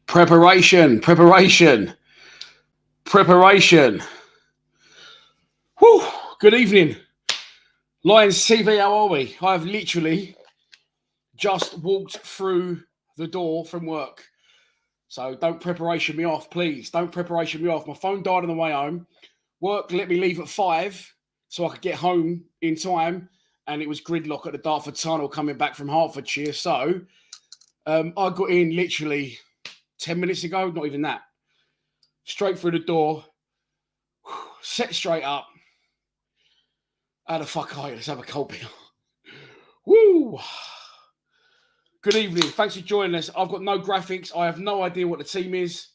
Preparation. Whew. Good evening. Lions TV, how are we? I've literally just walked through the door from work. So don't preparation me off, please. Don't preparation me off. My phone died on the way home. Work let me leave at 5 so I could get home in time. And it was gridlock at the Dartford Tunnel coming back from Hertfordshire. So I got in literally 10 minutes ago, not even that. Straight through the door, set straight up. How the fuck are you? Let's have a cold beer. Woo! Good evening. Thanks for joining us. I've got no graphics. I have no idea what the team is.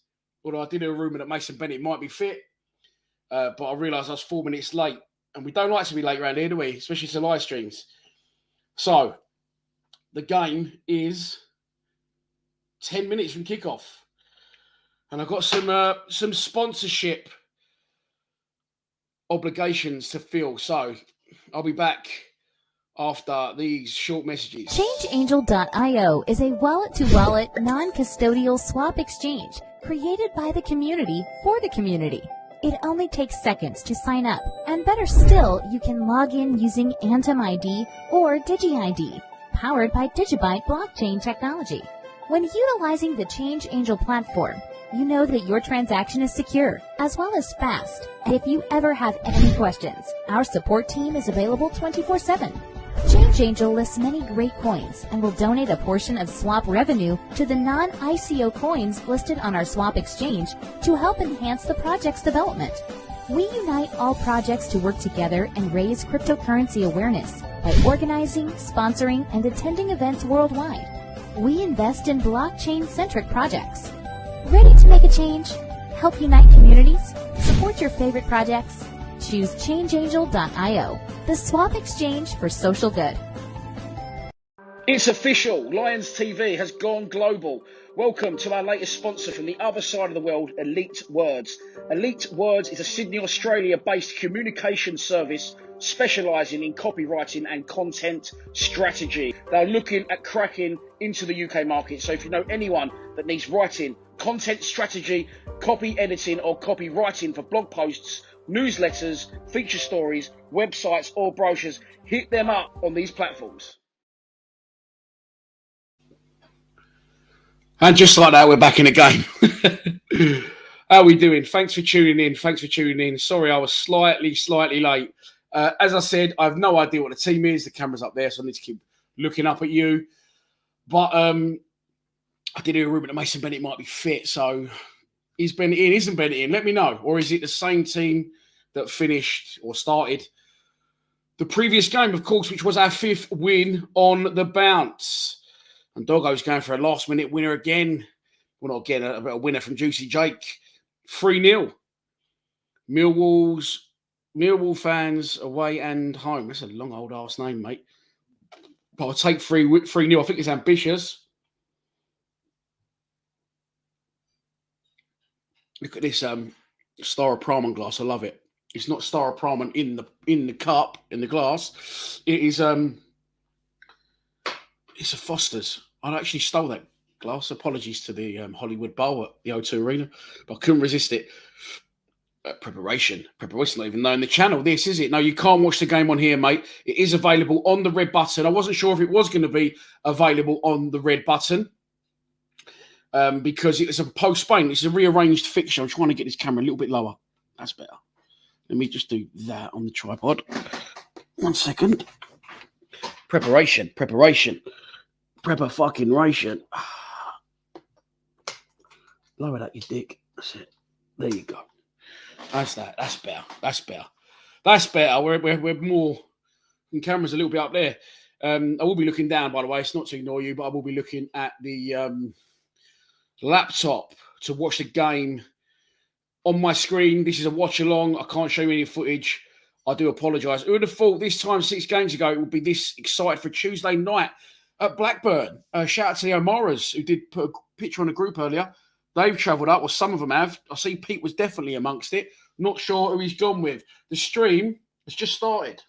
Although I did hear a rumour that Mason Bennett might be fit. But I realised I was 4 minutes late. And we don't like to be late around here, do we? Especially to live streams. So, the game is 10 minutes from kickoff. And I've got some sponsorship obligations to fill. So, I'll be back after these short messages. ChangeAngel.io is a wallet-to-wallet, non-custodial swap exchange created by the community for the community. It only takes seconds to sign up, and better still, you can log in using Atom ID or DigiID, powered by Digibyte blockchain technology. When utilizing the Change Angel platform, you know that your transaction is secure, as well as fast. And if you ever have any questions, our support team is available 24/7. Change Angel lists many great coins and will donate a portion of swap revenue to the non-ICO coins listed on our swap exchange to help enhance the project's development. We unite all projects to work together and raise cryptocurrency awareness by organizing, sponsoring, and attending events worldwide. We invest in blockchain-centric projects. Ready to make a change? Help unite communities? Support your favorite projects? Choose ChangeAngel.io, the swap exchange for social good. It's official. Lions TV has gone global. Welcome to our latest sponsor from the other side of the world, Elite Words. Elite Words is a Sydney, Australia-based communication service specialising in copywriting and content strategy. They're looking at cracking into the UK market. So if you know anyone that needs writing, content strategy, copy editing or copywriting for blog posts, newsletters, feature stories, websites or brochures, hit them up on these platforms. And just like that, we're back in the game. How are we doing? Thanks for tuning in. Sorry, I was slightly late. As I said, I have no idea what the team is. The camera's up there, so I need to keep looking up at you. But I did hear a rumour that Mason Bennett might be fit, so is Bennett in? Isn't Bennett in? Let me know. Or is it the same team that finished or started the previous game, of course, which was our 5th win on the bounce? And Doggo's going for a last-minute winner again. Well, not again, a winner from Juicy Jake. 3-0. Millwall fans away and home. That's a long old arse name, mate. But I'll take 3-0. I think it's ambitious. Look at this Star of Praman glass. I love it. It's not Star of Praman in the cup, in the glass. It is it's a Foster's. I actually stole that glass. Apologies to the Hollywood Bowl at the O2 Arena, but I couldn't resist it. Preparation. It's not even knowing the channel. This is it. No, you can't watch the game on here, mate. It is available on the red button. I wasn't sure if it was going to be available on the red button because it was a postponed. It's a rearranged fixture. I'm trying to get this camera a little bit lower. That's better. Let me just do that on the tripod. 1 second. Preparation. Prepper fucking ration. Lower that, you dick. That's it. There you go. That's that. That's better. We're more. The camera's a little bit up there. I will be looking down, by the way. It's not to ignore you, but I will be looking at the laptop to watch the game on my screen. This is a watch-along. I can't show you any footage. I do apologise. Who would have thought this time 6 games ago it would be this excited for Tuesday night at Blackburn? Shout out to the O'Maras who did put a picture on the group earlier. They've travelled up, or some of them have. I see Pete was definitely amongst it. Not sure who he's gone with. The stream has just started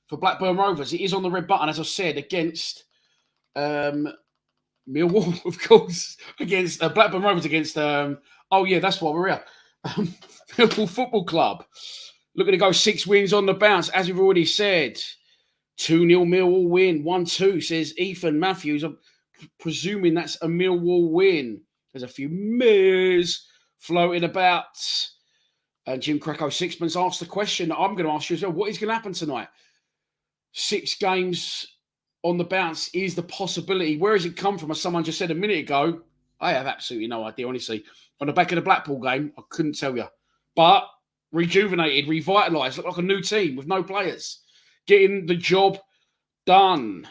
for Blackburn Rovers. It is on the red button, as I said, against Millwall, of course, against Blackburn Rovers against, oh yeah, that's why we're here. Millwall Football Club. Looking to go 6 wins on the bounce, as we've already said. 2-0 Millwall win. 1-2, says Ethan Matthews. I'm presuming that's a Millwall win. There's a few mirrors floating about. And Jim Krakow Sixpence asked the question that I'm going to ask you as well. What is going to happen tonight? 6 games on the bounce is the possibility. Where has it come from? As someone just said a minute ago, I have absolutely no idea, honestly. On the back of the Blackpool game, I couldn't tell you. But rejuvenated, revitalised, look like a new team with no players. Getting the job done.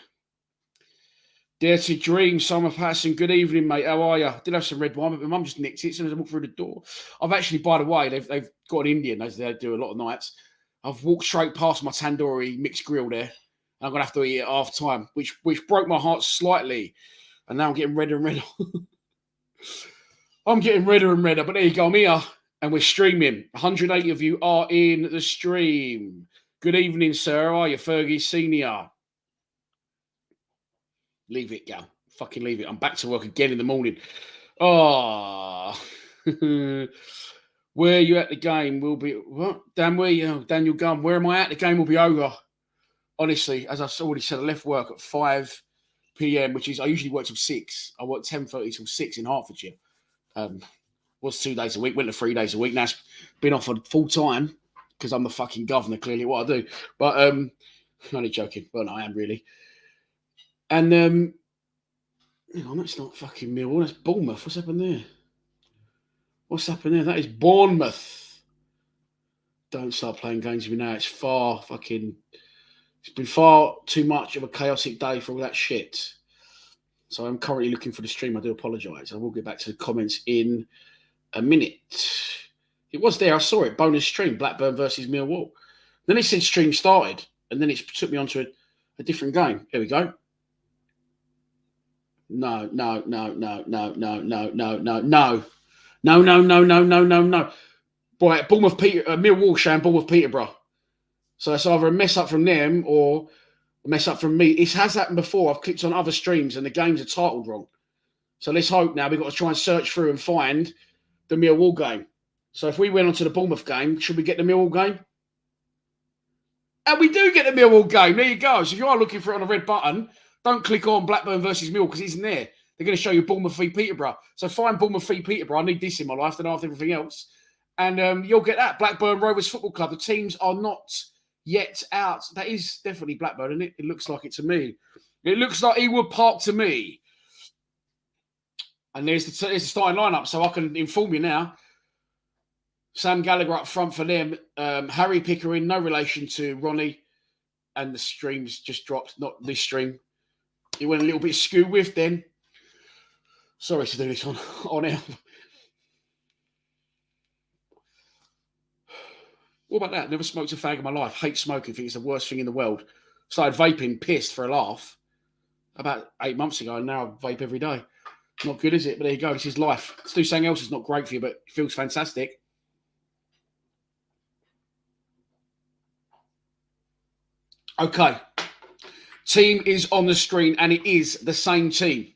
Dare to dream, Summer Patterson. Good evening, mate. How are you? I did have some red wine, but my mum just nicked it as soon as I walked through the door. I've actually, by the way, they've got an Indian, as they do a lot of nights. I've walked straight past my tandoori mixed grill there. I'm going to have to eat it at half time, which broke my heart slightly. And now I'm getting redder and redder. I'm getting redder and redder, but there you go. I'm here and we're streaming. 180 of you are in the stream. Good evening, sir. How are you, Fergie Senior? Leave it, gal. Fucking leave it. I'm back to work again in the morning. Oh. Where you at the game will be... What? Dan, where you? Daniel Gunn. Where am I at? The game will be over. Honestly, as I've already said, I left work at 5 p.m., which is... I usually work till 6. I work 10:30 till 6 in Hertfordshire. Was 2 days a week. Went to 3 days a week. Now it's been offered full time because I'm the fucking governor, clearly, what I do. But I'm only joking. Well, no, I am really. And, hang on, that's not fucking Millwall. That's Bournemouth. What's happened there? What's happened there? That is Bournemouth. Don't start playing games with me now. It's been far too much of a chaotic day for all that shit. So I'm currently looking for the stream. I do apologise. I will get back to the comments in a minute. It was there. I saw it. Bonus stream. Blackburn versus Millwall. Then it said stream started. And then it took me on to a different game. Here we go. No. Boy, Millwall showing Bournemouth Peterborough. So it's either a mess up from them or a mess up from me. It has happened before. I've clicked on other streams and the games are titled wrong. So let's hope now we've got to try and search through and find the Millwall game. So if we went on to the Bournemouth game, should we get the Millwall game? And we do get the Millwall game. There you go. So if you are looking for it on a red button, don't click on Blackburn versus Millwall because it isn't there. They're going to show you Bournemouth v Peterborough. So find Bournemouth v Peterborough. I need this in my life than after everything else. And you'll get that. Blackburn Rovers Football Club. The teams are not yet out. That is definitely Blackburn, isn't it? It looks like it to me. It looks like Ewood Park to me. And there's the starting lineup, so I can inform you now. Sam Gallagher up front for them. Harry Pickering, no relation to Ronnie. And the streams just dropped. Not this stream. It went a little bit skew with then. Sorry to do this on air. What about that? Never smoked a fag in my life. Hate smoking. Think it's the worst thing in the world. Started vaping, pissed for a laugh about 8 months ago, and now I vape every day. Not good, is it? But there you go. It's his life. To do something else is not great for you, but it feels fantastic. Okay. Team is on the screen, and it is the same team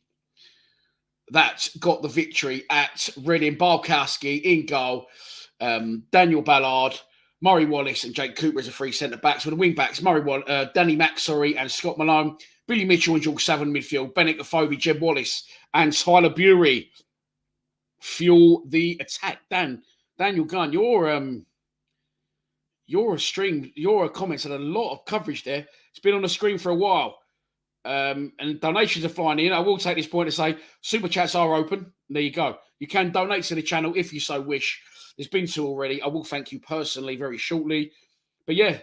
that got the victory at Reading. Barkowski in goal. Daniel Ballard, Murray Wallace and Jake Cooper as the 3 centre-backs. With the wing-backs, Danny Mack, and Scott Malone. Billy Mitchell and George Savin midfield. Bennett Afobe, Jeb Wallace and Tyler Bury fuel the attack. Daniel Gunn, your comments had a lot of coverage there. It's been on the screen for a while. And donations are flying in. I will take this point to say super chats are open. There you go. You can donate to the channel if you so wish. There's been 2 already. I will thank you personally very shortly. But yeah,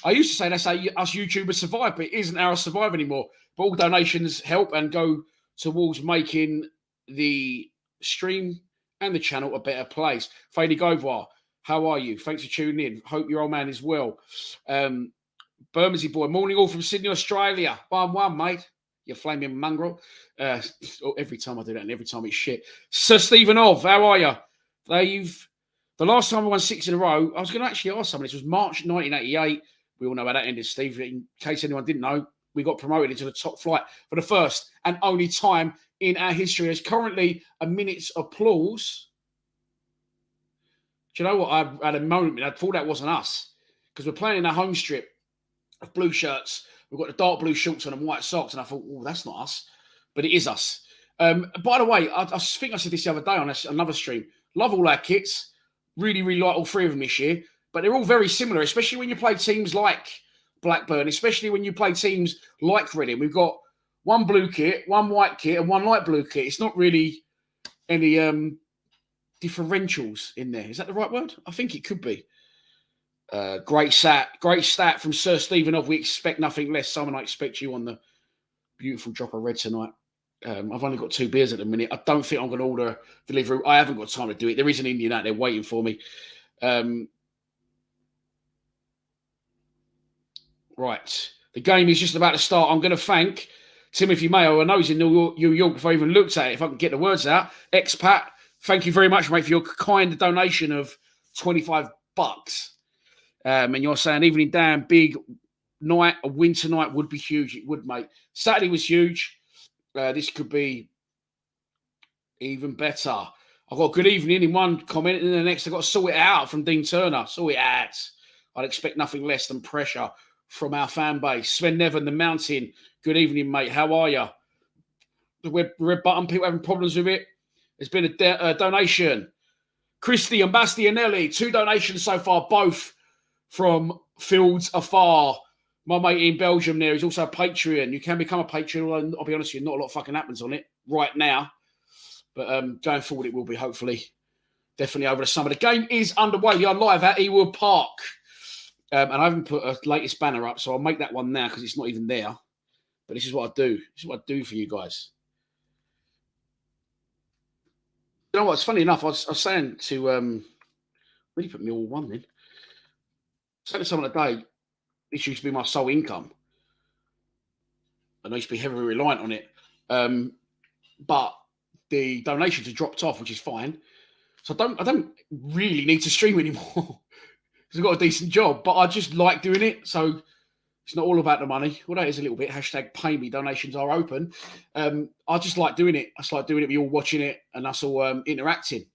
I used to say that's how us YouTubers survive, but it isn't our survive anymore. But all donations help and go towards making the stream and the channel a better place. Fady Govar, how are you? Thanks for tuning in. Hope your old man is well. Bermondsey boy, morning all from Sydney, Australia. 1-1, mate. You flaming mongrel. Every time I do that and every time it's shit. Sir Stephen Ov, how are you? The last time I won 6 in a row, I was going to actually ask someone. This was March 1988. We all know how that ended, Steve. In case anyone didn't know, we got promoted into the top flight for the first and only time in our history. There's currently a minute's applause. Do you know what? I had a moment. I thought that wasn't us because we're playing in a home strip of blue shirts. We've got the dark blue shorts on and white socks. And I thought, oh, that's not us. But it is us. By the way, I think I said this the other day on another stream. Love all our kits. Really, really like all three of them this year. But they're all very similar, especially when you play teams like Blackburn, especially when you play teams like Reading. We've got one blue kit, one white kit, and one light blue kit. It's not really any differentials in there. Is that the right word? I think it could be. Great stat from Sir Stephen of We expect nothing less. Simon, I expect you on the beautiful drop of red tonight. I've only got 2 beers at the minute. I don't think I'm going to order delivery. I haven't got time to do it. There is an Indian out there waiting for me. Right. The game is just about to start. I'm going to thank Timothy Mayo. I know he's in New York before I even looked at it. If I can get the words out. Expat, thank you very much, mate, for your kind donation of $25. And you're saying even in damn big night, a winter night would be huge. It would, mate. Saturday was huge. This could be even better. I've got good evening in one comment, and then the next I've got to sort it out from Dean Turner. Sort it out. I'd expect nothing less than pressure from our fan base. Sven Nevin, the Mountain. Good evening, mate. How are you? The red button, people having problems with it. There's been a donation. Christy and Bastianelli, 2 donations so far, both from Fields Afar. My mate in Belgium there is also a Patreon. You can become a Patreon. I'll be honest with you, not a lot fucking happens on it right now. But going forward, it will be, hopefully. Definitely over the summer. The game is underway. We are live at Ewood Park. And I haven't put a latest banner up, so I'll make that one now because it's not even there. But this is what I do. This is what I do for you guys. You know what? It's funny enough. I was saying to... really put Millwall 1 then. I was saying to someone today, this used to be my sole income. And I used to be heavily reliant on it. But the donations have dropped off, which is fine. So I don't really need to stream anymore. Because I've got a decent job. But I just like doing it. So it's not all about the money. Although it is a little bit. Hashtag pay me. Donations are open. I just like doing it. I just like doing it. We all watching it and us all interacting.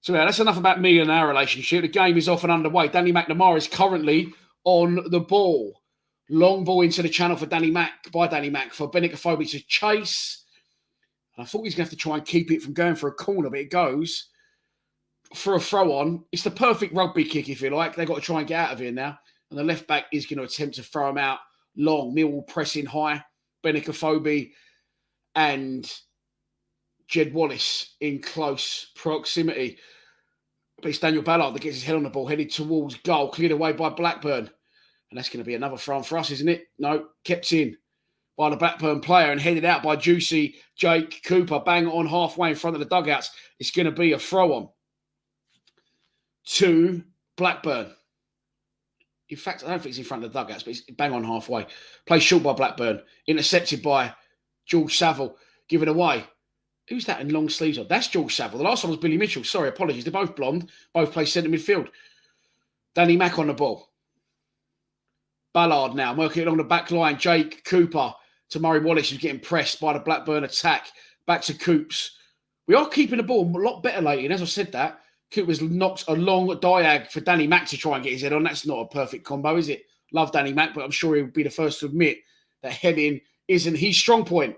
So yeah, that's enough about me and our relationship. The game is off and underway. Danny McNamara is currently on the ball. Long ball into the channel for Danny Mac, by Danny Mac, for Benicophobe to chase. And I thought he's going to have to try and keep it from going for a corner, but it goes for a throw on. It's the perfect rugby kick, if you like. They've got to try and get out of here now. And the left back is going to attempt to throw him out long. Millwall pressing high. Benicophobe and Jed Wallace in close proximity. But it's Daniel Ballard that gets his head on the ball, headed towards goal, cleared away by Blackburn. And that's going to be another throw for us, isn't it? No, kept in by the Blackburn player and headed out by Juicy Jake Cooper. Bang on halfway in front of the dugouts. It's going to be a throw on to Blackburn. In fact, I don't think it's in front of the dugouts, but it's bang on halfway. Played short by Blackburn. Intercepted by George Saville. Given away. Who's that in long sleeves? That's George Saville. The last one was Billy Mitchell. Sorry, apologies. They're both blonde. Both play centre midfield. Danny Mack on the ball. Ballard now working along the back line. Jake Cooper to Murray Wallace, who's getting pressed by the Blackburn attack. Back to Coops. We are keeping the ball a lot better lately. And as I said that, Cooper's knocked a long diag for Danny Mack to try and get his head on. That's not a perfect combo, is it? Love Danny Mack, but I'm sure he'll be the first to admit that heading isn't his strong point.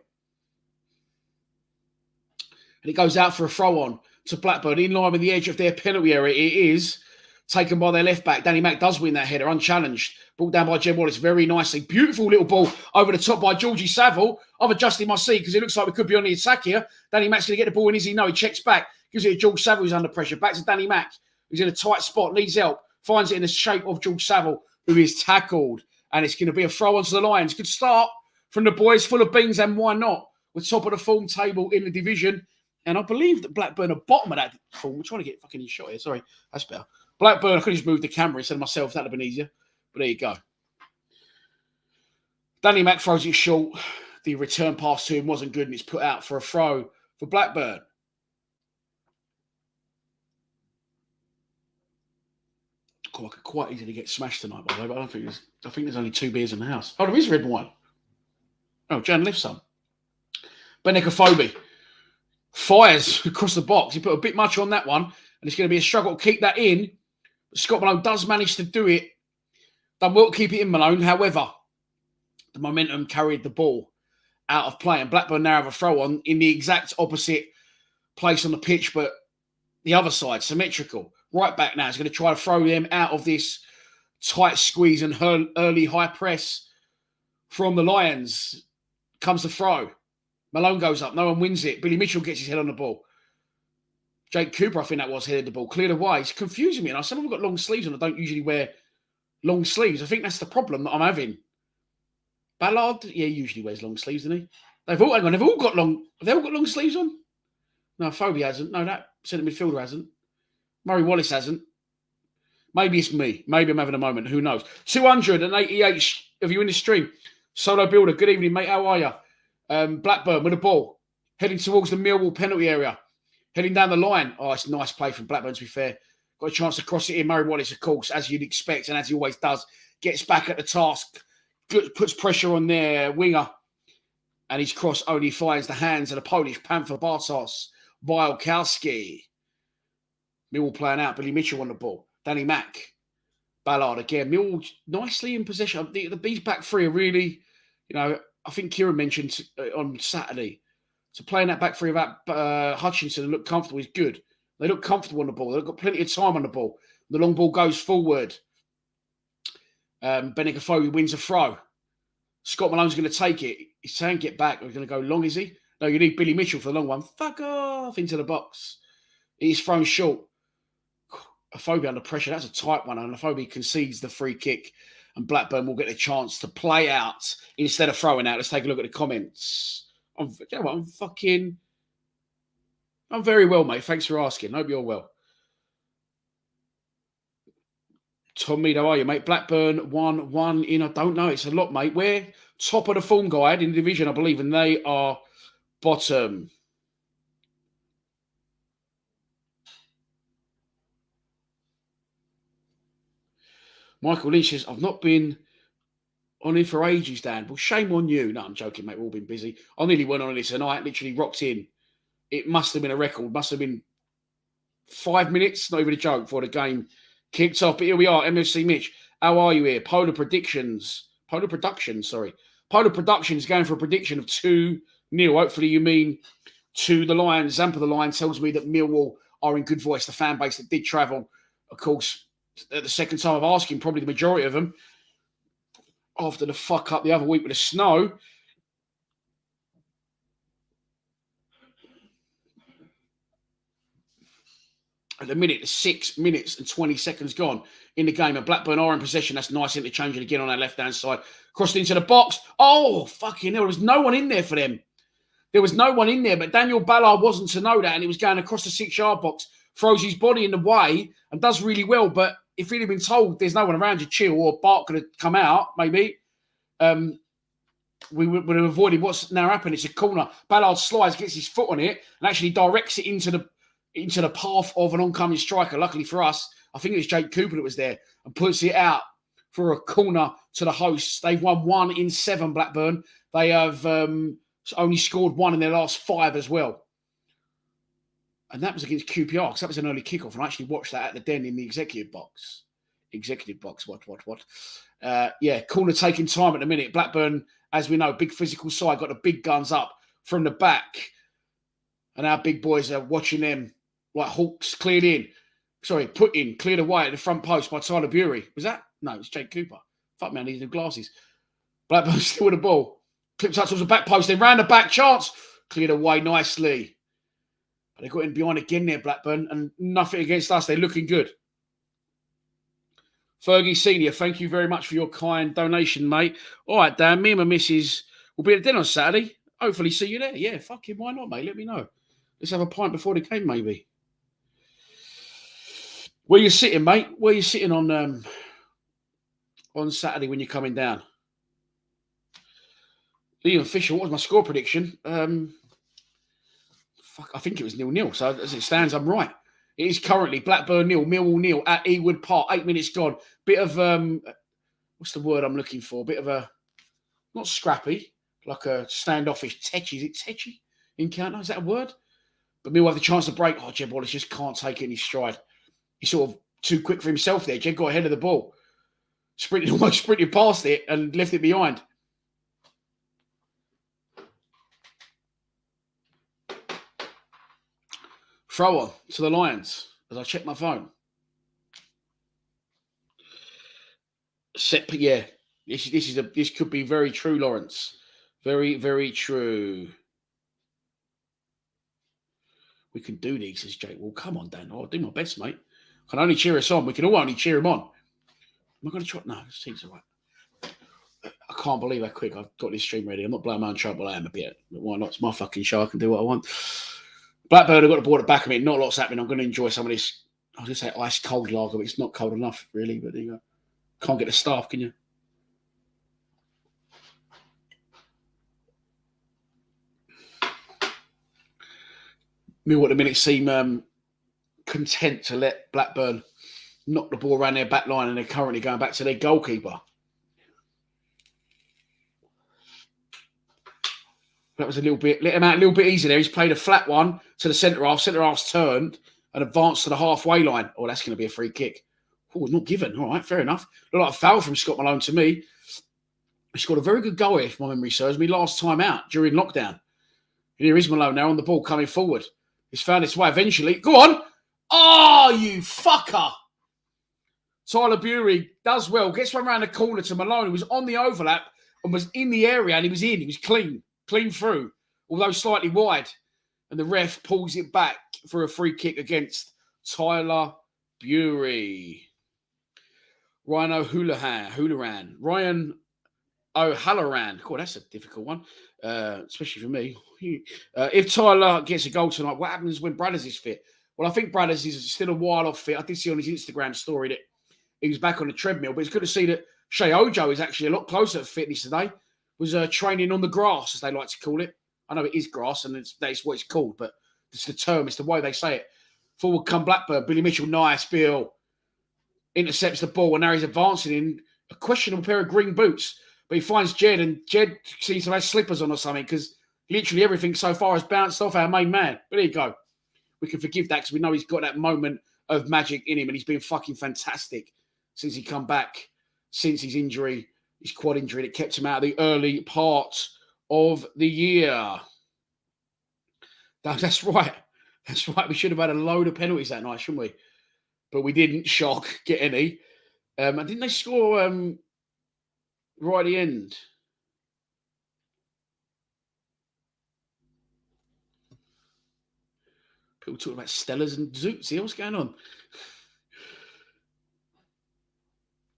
And it goes out for a throw-on to Blackburn in line with the edge of their penalty area. It is taken by their left back. Danny Mack does win that header, unchallenged. Brought down by Jed Wallace very nicely. Beautiful little ball over the top by Georgie Saville. I've adjusted my seat because it looks like we could be on the attack here. Danny Mack's going to get the ball in, is he? No, he checks back. Gives it to George Saville, who's under pressure. Back to Danny Mack, who's in a tight spot, needs help. Finds it in the shape of George Saville, who is tackled. And it's going to be a throw onto the Lions. Good start from the boys, full of beans, and why not? We're top of the form table in the division. And I believe that Blackburn are bottom of that form. We're trying to get fucking shot here. Sorry, that's better. Blackburn, I could have just moved the camera instead of myself. That would have been easier. But there you go. Danny Mack throws it short. The return pass to him wasn't good, and it's put out for a throw for Blackburn. God, I could quite easily get smashed tonight, by the way, but I think there's only 2 beers in the house. Oh, there is red wine. Oh, Jan left some. Benekophobe fires across the box. He put a bit much on that one, and it's going to be a struggle to keep that in. But Scott Malone does manage to do it. Done well to keep it in, Malone. However, the momentum carried the ball out of play, and Blackburn now have a throw on in the exact opposite place on the pitch, but the other side, symmetrical. Right back now is going to try to throw them out of this tight squeeze and early high press from the Lions. Comes the throw. Malone goes up. No one wins it. Billy Mitchell gets his head on the ball. Jake Cooper, I think that was, headed the ball. Cleared away. It's confusing me. And some of them got long sleeves on. I don't usually wear long sleeves. I think that's the problem that I'm having. Ballard, yeah, he usually wears long sleeves, doesn't he? They've all got long sleeves on? No, Phobie hasn't. No, that centre midfielder hasn't. Murray Wallace hasn't. Maybe it's me. Maybe I'm having a moment. Who knows? 288 of you in the stream. Solo Builder, good evening, mate. How are you? Blackburn with the ball. Heading towards the Millwall penalty area. Heading down the line. Oh, it's a nice play from Blackburn, to be fair. Got a chance to cross it in. Murray Wallace, of course, as you'd expect, and as he always does, gets back at the task. Puts pressure on their winger. And his cross only finds the hands of the Polish Panther Bartosz Białkowski. Millwall playing out. Billy Mitchell on the ball. Danny Mack. Ballard again. Millwall nicely in possession. These back three are really, I think Kieran mentioned on Saturday. So playing that back three without Hutchinson and look comfortable is good. They look comfortable on the ball. They've got plenty of time on the ball. The long ball goes forward. Benekophobe wins a throw. Scott Malone's going to take it. He's saying get back. We're going to go long, is he? No, you need Billy Mitchell for the long one. Fuck off into the box. He's thrown short. Phobie under pressure. That's a tight one. And Phobie concedes the free kick. And Blackburn will get a chance to play out instead of throwing out. Let's take a look at the comments. I'm very well, mate. Thanks for asking. Hope you're well. Tom Mead, how are you, mate? Blackburn 1-1 in. I don't know. It's a lot, mate. We're top of the form guide in the division, I believe, and they are bottom. Michael Lynch says, I've not been on it for ages, Dan. Well, shame on you. No, I'm joking, mate. We've all been busy. I nearly went on it tonight, literally rocked in. It must have been a record. Must have been 5 minutes, not even a joke, before the game kicked off. But here we are, MFC Mitch. How are you here? Polar Productions going for a prediction of 2-0. Hopefully you mean to the Lions. Zampa the Lion tells me that Millwall are in good voice. The fan base that did travel, of course, at the second time of asking, probably the majority of them, after the fuck up the other week with the snow. At the minute, 6 minutes and 20 seconds gone in the game. And Blackburn are in possession. That's nice interchanging again on our left-hand side. Crossed into the box. Oh, fucking hell. There was no one in there for them. There was no one in there. But Daniel Ballard wasn't to know that. And he was going across the 6-yard box. Throws his body in the way and does really well. But if he'd have been told there's no one around you, chill, or Bart could have come out, maybe, we would have avoided what's now happened. It's a corner. Ballard slides, gets his foot on it, and actually directs it into the path of an oncoming striker. Luckily for us, I think it was Jake Cooper that was there, and puts it out for a corner to the hosts. They've won 1 in 7, Blackburn. They have only scored 1 in their last 5 as well. And that was against QPR, because that was an early kickoff. And I actually watched that at the Den in the executive box. What? Yeah, corner taking time at the minute. Blackburn, as we know, big physical side, got the big guns up from the back. And our big boys are watching them like hawks cleared away at the front post by Tyler Bury. Was that? No, it was Jake Cooper. Fuck me, I needed glasses. Blackburn still with the ball. Clipped up towards the back post, then round the back, chance. Cleared away nicely. But they got in behind again there, Blackburn, and nothing against us. They're looking good. Fergie Senior, thank you very much for your kind donation, mate. All right, Dan, me and my missus will be at dinner on Saturday. Hopefully see you there. Yeah, fucking why not, mate? Let me know. Let's have a pint before the game, maybe. Where you sitting, mate? Where you sitting on Saturday when you're coming down? Liam Fisher, what was my score prediction? I think it was 0-0. So as it stands, I'm right. It is currently Blackburn 0, Millwall 0 at Ewood Park. 8 minutes gone. Bit of, what's the word I'm looking for? Bit of a, not scrappy, like a standoffish tetchy. Is it tetchy? encounter. Is that a word? But Mill have the chance to break. Oh, Jed Wallace just can't take it in his stride. He's sort of too quick for himself there. Jed got ahead of the ball. Almost sprinted past it and left it behind. Throw on to the Lions as I check my phone. Yeah, this could be very true, Lawrence. Very, very true. We can do these, says Jake. Well, come on, Dan. I'll do my best, mate. I can only cheer us on. We can all only cheer him on. Am I going to try? No, this seems all right. I can't believe how quick I've got this stream ready. I'm not blowing my own trouble. I am a bit. But why not? It's my fucking show. I can do what I want. Blackburn have got the board at the back of me. Not a lot's happening. I'm going to enjoy some of this, I was going to say ice cold lager, but it's not cold enough, really. But there you go. Can't get the staff, can you? Mill at the minute seem content to let Blackburn knock the ball around their back line, and they're currently going back to their goalkeeper. That was a little bit, let him out a little bit easy there. He's played a flat one to the centre half. Centre half's turned and advanced to the halfway line. Oh, that's going to be a free kick. Oh, not given. All right, fair enough. Looked like a foul from Scott Malone to me. He scored a very good goal here, if my memory serves me, last time out during lockdown. And here is Malone now on the ball coming forward. He's found its way eventually. Go on. Oh, you fucker. Tyler Bury does well. Gets one around the corner to Malone, who was on the overlap and was in the area, and he was in. He was clean through, although slightly wide. And the ref pulls it back for a free kick against Tyler Bury. Ryan O'Halloran. Oh, that's a difficult one, especially for me. If Tyler gets a goal tonight, what happens when Bradders is fit? Well, I think Bradders is still a while off fit. I did see on his Instagram story that he was back on the treadmill, but it's good to see that Shea Ojo is actually a lot closer to fitness today. Was training on the grass, as they like to call it. I know it is grass, and that's what it's called, but it's the term, it's the way they say it. Forward come Blackburn. Billy Mitchell, nice, Bill. Intercepts the ball, and now he's advancing in a questionable pair of green boots. But he finds Jed, and Jed seems to have slippers on or something, because literally everything so far has bounced off our main man. But there you go. We can forgive that, because we know he's got that moment of magic in him, and he's been fucking fantastic since he come back, since his injury, his quad injury that kept him out of the early part of the year. That's right. That's right. We should have had a load of penalties that night, shouldn't we? But we didn't, shock, get any. And didn't they score right at the end? People talking about Stellas and Zoots here. What's going on?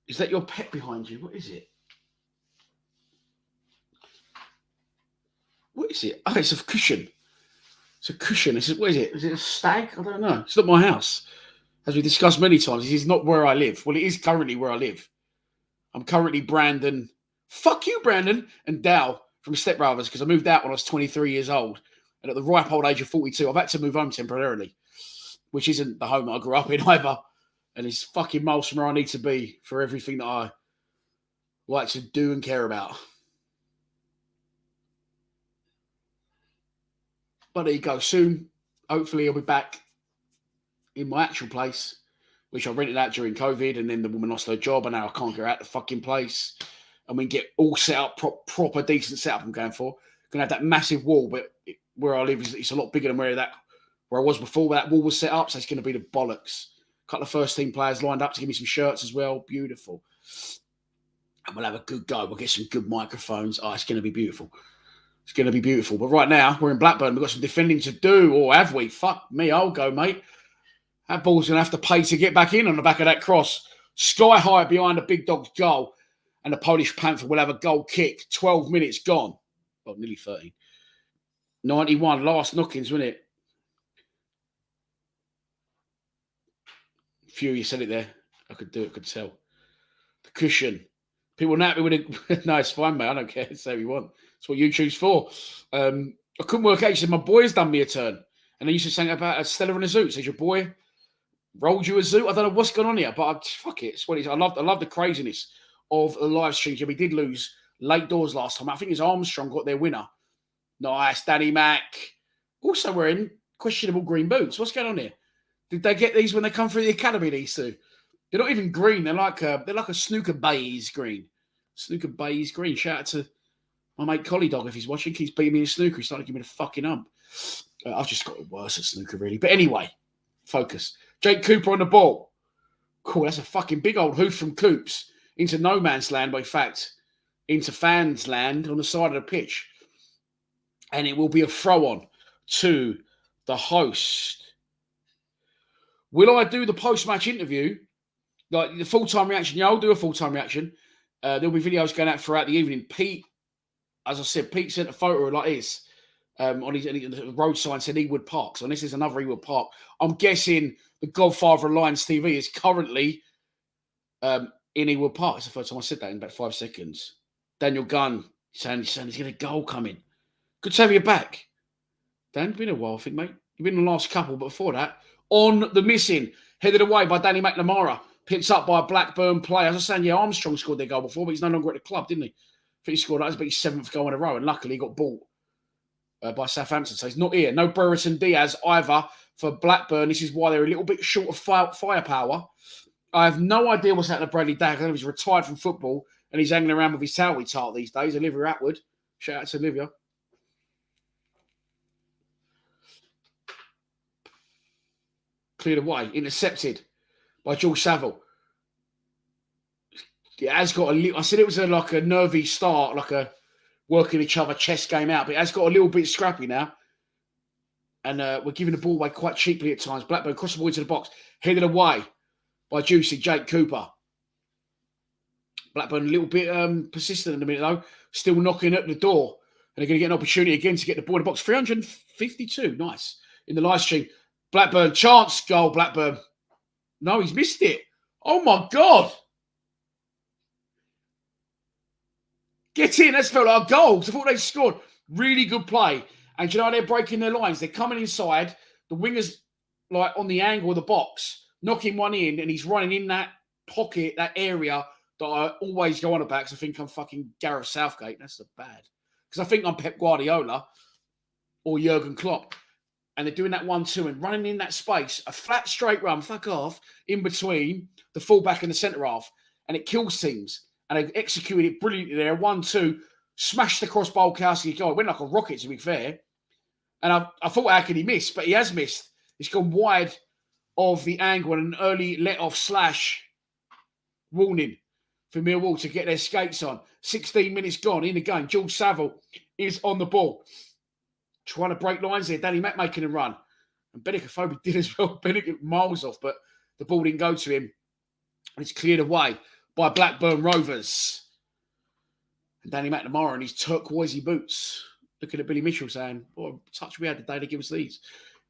Is that your pet behind you? What is it? What is it? Oh, it's a cushion. It's a cushion. What is it? Is it a stag? I don't know. It's not my house. As we discussed many times, this is not where I live. Well, it is currently where I live. I'm currently Brandon. Fuck you, Brandon. And Dow from Step Brothers, because I moved out when I was 23 years old. And at the ripe old age of 42, I've had to move home temporarily, which isn't the home that I grew up in either. And it's fucking miles from where I need to be for everything that I like to do and care about. But there you go. Soon, hopefully, I'll be back in my actual place, which I rented out during COVID, and then the woman lost her job, and now I can't get out the fucking place. And we get all set up, proper, decent setup I'm going for. Going to have that massive wall, but where I live, it's a lot bigger than where I was before, where that wall was set up, so it's going to be the bollocks. A couple of first-team players lined up to give me some shirts as well. Beautiful. And we'll have a good go. We'll get some good microphones. Oh, it's going to be beautiful. It's going to be beautiful. But right now, we're in Blackburn. We've got some defending to do, or have we? Fuck me, I'll go, mate. That ball's going to have to pay to get back in on the back of that cross. Sky high behind the big dog's goal. And the Polish Panther will have a goal kick. 12 minutes gone. Well, nearly 13. 91, last knockings, wasn't it? Few, you said it there. I could do it, could tell. The cushion. People not happy with it. No, it's fine, mate. I don't care. Say what you want. It's what you choose for. I couldn't work out. He said, my boy's done me a turn. And then you said something about a Stella and a Zoot. Says your boy rolled you a Zoot. I don't know what's going on here, but fuck it. It's what it is. I love the craziness of the live streams. Yeah, we did lose late doors last time. I think it's Armstrong got their winner. Nice, Danny Mac. also wearing questionable green boots. What's going on here? Did they get these when they come through the academy? These two, they're not even green. They're like a snooker baize green. Snooker baize green. Shout out to my mate Collie Dog if he's watching. Keeps beating me in snooker. He's starting to give me the fucking hump. I've just got it worse at snooker really. But anyway, focus. Jake Cooper on the ball. Cool. That's a fucking big old hoof from Coops into no man's land. By fact, into fans' land on the side of the pitch, and it will be a throw on to the host. Will I do the post-match interview? Like the full-time reaction? Yeah, I'll do a full-time reaction. There'll be videos going out throughout the evening. Pete, as I said, Pete sent a photo like this on his road sign said Ewood Park. So this is another Ewood Park. I'm guessing the godfather of Lions TV is currently in Ewood Park. It's the first time I said that in about 5 seconds. Daniel Gunn saying he's got a goal coming. Good to have you back. Dan, been a while, I think, mate. You've been in the last couple, but before that, on the missing, headed away by Danny McNamara, picked up by a Blackburn player. As I was saying, yeah, Armstrong scored their goal before, but he's no longer at the club, didn't he? I think he scored that was his 7th goal in a row, and luckily he got bought by Southampton, so he's not here. No Brereton Diaz either for Blackburn. This is why they're a little bit short of firepower. I have no idea what's happened to Bradley Dack. I know he's retired from football, and he's hanging around with his towel tart these days. Olivia Atwood. Shout out to Olivia. Cleared away. Intercepted by George Saville. It has got a little... I said it was like a nervy start, like a working each other chess game out, but it has got a little bit scrappy now. And we're giving the ball away quite cheaply at times. Blackburn cross the ball into the box. Headed away by Juicy Jake Cooper. Blackburn a little bit persistent in a minute, though. Still knocking at the door. And they're going to get an opportunity again to get the ball in the box. 352. Nice. In the live stream. Blackburn. Chance. Goal. Blackburn. No, he's missed it. Oh, my God. Get in. That's felt like a goal. I thought they scored. Really good play. And you know, they're breaking their lines. They're coming inside. The winger's like on the angle of the box, knocking one in, and he's running in that pocket, that area that I always go on about because I think I'm fucking Gareth Southgate. That's so bad. Because I think I'm Pep Guardiola or Jurgen Klopp. And they're doing that 1-2 and running in that space, a flat, straight run, fuck off, in between the fullback and the centre half. And it kills teams. And they've executed it brilliantly there. 1-2, smashed across Bolkowski. It went like a rocket, to be fair. And I thought, how could he miss? But he has missed. He's gone wide of the angle and an early let-off slash warning for Millwall to get their skates on. 16 minutes gone in the game. George Saville is on the ball. Trying to break lines there. Danny Mack making a run. And Benicophobe did as well. Benicop miles off, but the ball didn't go to him. And it's cleared away by Blackburn Rovers. And Danny McNamara in his turquoisey boots. Looking at Billy Mitchell saying, "Oh, touch we had the day to give us these."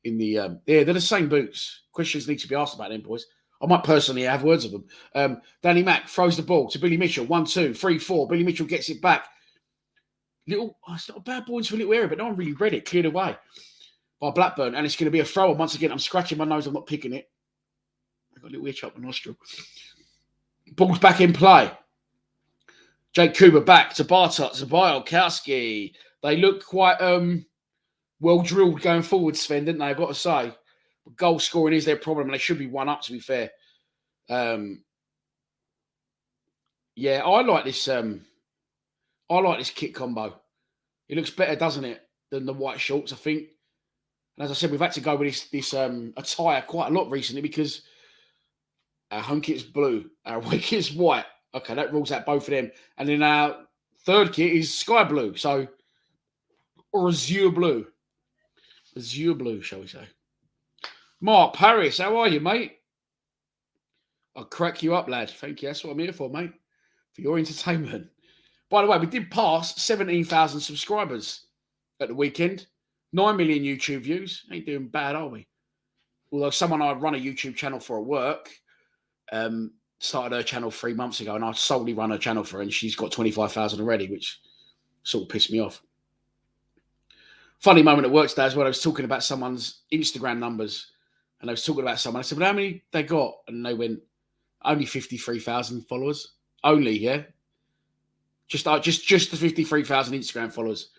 In the yeah, they're the same boots. Questions need to be asked about them, boys. I might personally have words of them. Danny Mack throws the ball to Billy Mitchell. 1-2, 3-4. Billy Mitchell gets it back. It's not a bad ball into a little area, but no one really read it. Cleared away by Blackburn, and it's going to be a throw. And once again, I'm scratching my nose. I'm not picking it. I've got a little itch up my nostril. Ball's back in play. Jake Cooper back to Bartot, to Bielkowski. They look quite well drilled going forward, Sven, didn't they? I've got to say. But goal scoring is their problem, and they should be 1-up, to be fair. Yeah, I like this kit combo. It looks better, doesn't it, than the white shorts, I think. And as I said, we've had to go with this attire quite a lot recently because our home kit's blue, our away kit's white. Okay, that rules out both of them. And then our third kit is sky blue, or azure blue. Azure blue, shall we say. Mark Paris, how are you, mate? I'll crack you up, lad. Thank you. That's what I'm here for, mate. For your entertainment. By the way, we did pass 17,000 subscribers at the weekend. 9 million YouTube views. Ain't doing bad, are we? Although someone I run a YouTube channel for at work started her channel 3 months ago, and I solely run her channel for her, and she's got 25,000 already, which sort of pissed me off. Funny moment at work today as well. I was talking about someone's Instagram numbers, and I was talking about someone. I said, "Well, how many they got?" And they went, "Only 53,000 followers." Only, yeah. Just the 53,000 Instagram followers.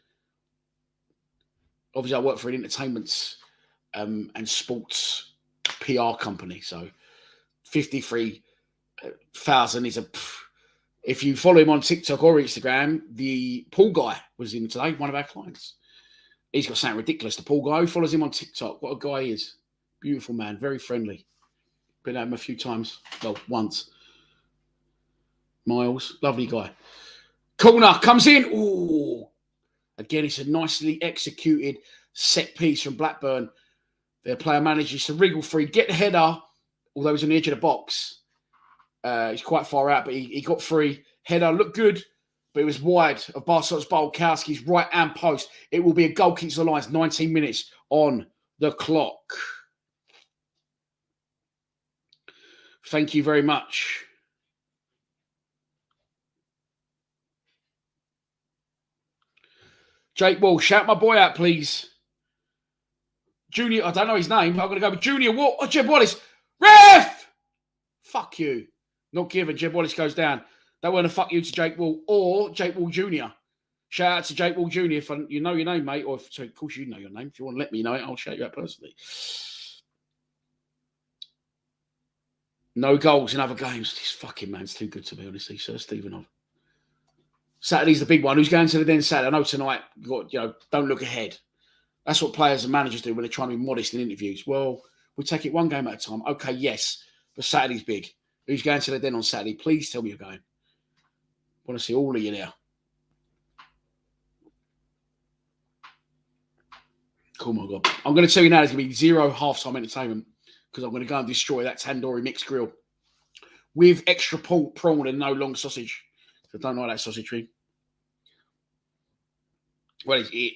obviously I work for an entertainment and sports PR company. So 53,000 is a... If you follow him on TikTok or Instagram, the Paul guy was in today, one of our clients. He's got something ridiculous. The Paul guy who follows him on TikTok. What a guy he is. Beautiful man, very friendly. Been at him a few times. Well, once. Miles, lovely guy. Corner comes in. Ooh. Again, it's a nicely executed set piece from Blackburn. Their player manages to wriggle free, get the header, although he's on the edge of the box. He's quite far out, but he got free. Header looked good, but it was wide of Barcelon's Bulkowski's right hand post. It will be a goal kick to the lines. 19 minutes on the clock. Thank you very much. Jake Wall, shout my boy out, please. Junior, I don't know his name, but I'm going to go with Junior Wall. Oh, Jeb Wallace. Ref! Fuck you. Not given. Jeb Wallace goes down. That wasn't a fuck you to Jake Wall or Jake Wall Jr. Shout out to Jake Wall Jr. If you know your name, mate. Or if, sorry, of course you know your name. If you want to let me know it, I'll shout you out personally. No goals in other games. This fucking man's too good to be honest. Sir Stephen. Saturday's the big one. Who's going to the Den Saturday? I know tonight, don't look ahead. That's what players and managers do when they're trying to be modest in interviews. Well, we take it one game at a time. Okay, yes, but Saturday's big. Who's going to the Den on Saturday? Please tell me you're going. I want to see all of you there. Oh my God. I'm going to tell you now there's going to be 0 half-time entertainment because I'm going to go and destroy that tandoori mixed grill with extra prawn and no long sausage. I don't like that sausage thing. Well, it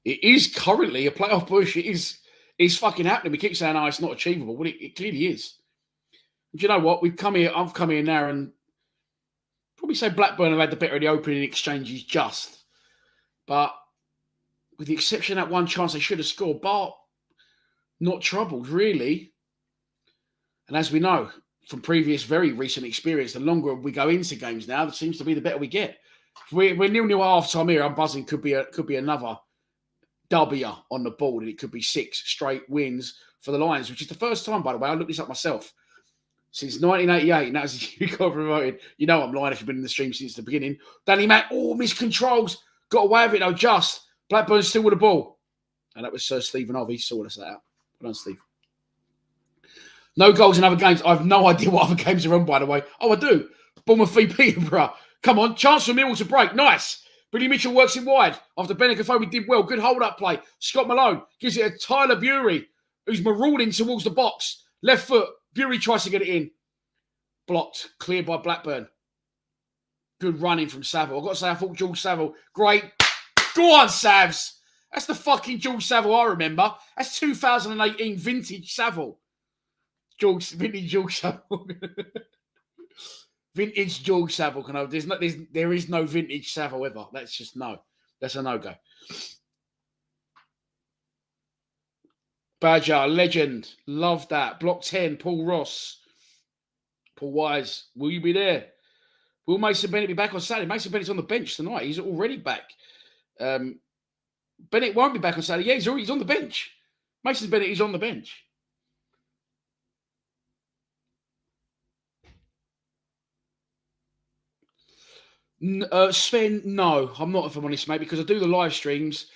is currently a playoff push. It's fucking happening. We keep saying, oh, it's not achievable. Well, it clearly is. Do you know what? I've come here now and probably say Blackburn have had the better of the opening exchanges just. But with the exception of that one chance they should have scored, but not troubled, really. And as we know from previous, very recent experience, the longer we go into games now, it seems to be the better we get. If we're 0-0 at half-time here, I'm buzzing. Could be another W on the board, and it could be 6 straight wins for the Lions, which is the first time, by the way. I looked this up myself. Since 1988, and that was you got promoted. You know I'm lying if you've been in the stream since the beginning. Danny Mack, miscontrols. Got away with it, though, just. Blackburn still with the ball. And that was Sir Stephen Harvey. Sorted us that out. Well done, Steve. No goals in other games. I have no idea what other games are on, by the way. Oh, I do. Bournemouth v Peterborough. Come on. Chance for Millwall to break. Nice. Billy Mitchell works it wide. After Benicoffobi did well. Good hold-up play. Scott Malone gives it a Tyler Bury, who's marauding towards the box. Left foot. Bury tries to get it in. Blocked. Cleared by Blackburn. Good running from Saville. I've got to say, I thought George Saville, great. Go on, Savs. That's the George Saville I remember. That's 2018 vintage Saville. Vintage George Saville. Vintage George Saville. There is no vintage Saville ever. That's just no. That's a no-go. Badger, legend. Love that. Block 10, Paul Ross. Paul Wise, will you be there? Will Mason Bennett be back on Saturday? Mason Bennett's on the bench tonight. He's already back. Bennett won't be back on Saturday. Yeah, he's on the bench. Mason Bennett is on the bench. Sven, no, I'm not, if I'm honest, mate, because I do the live streams,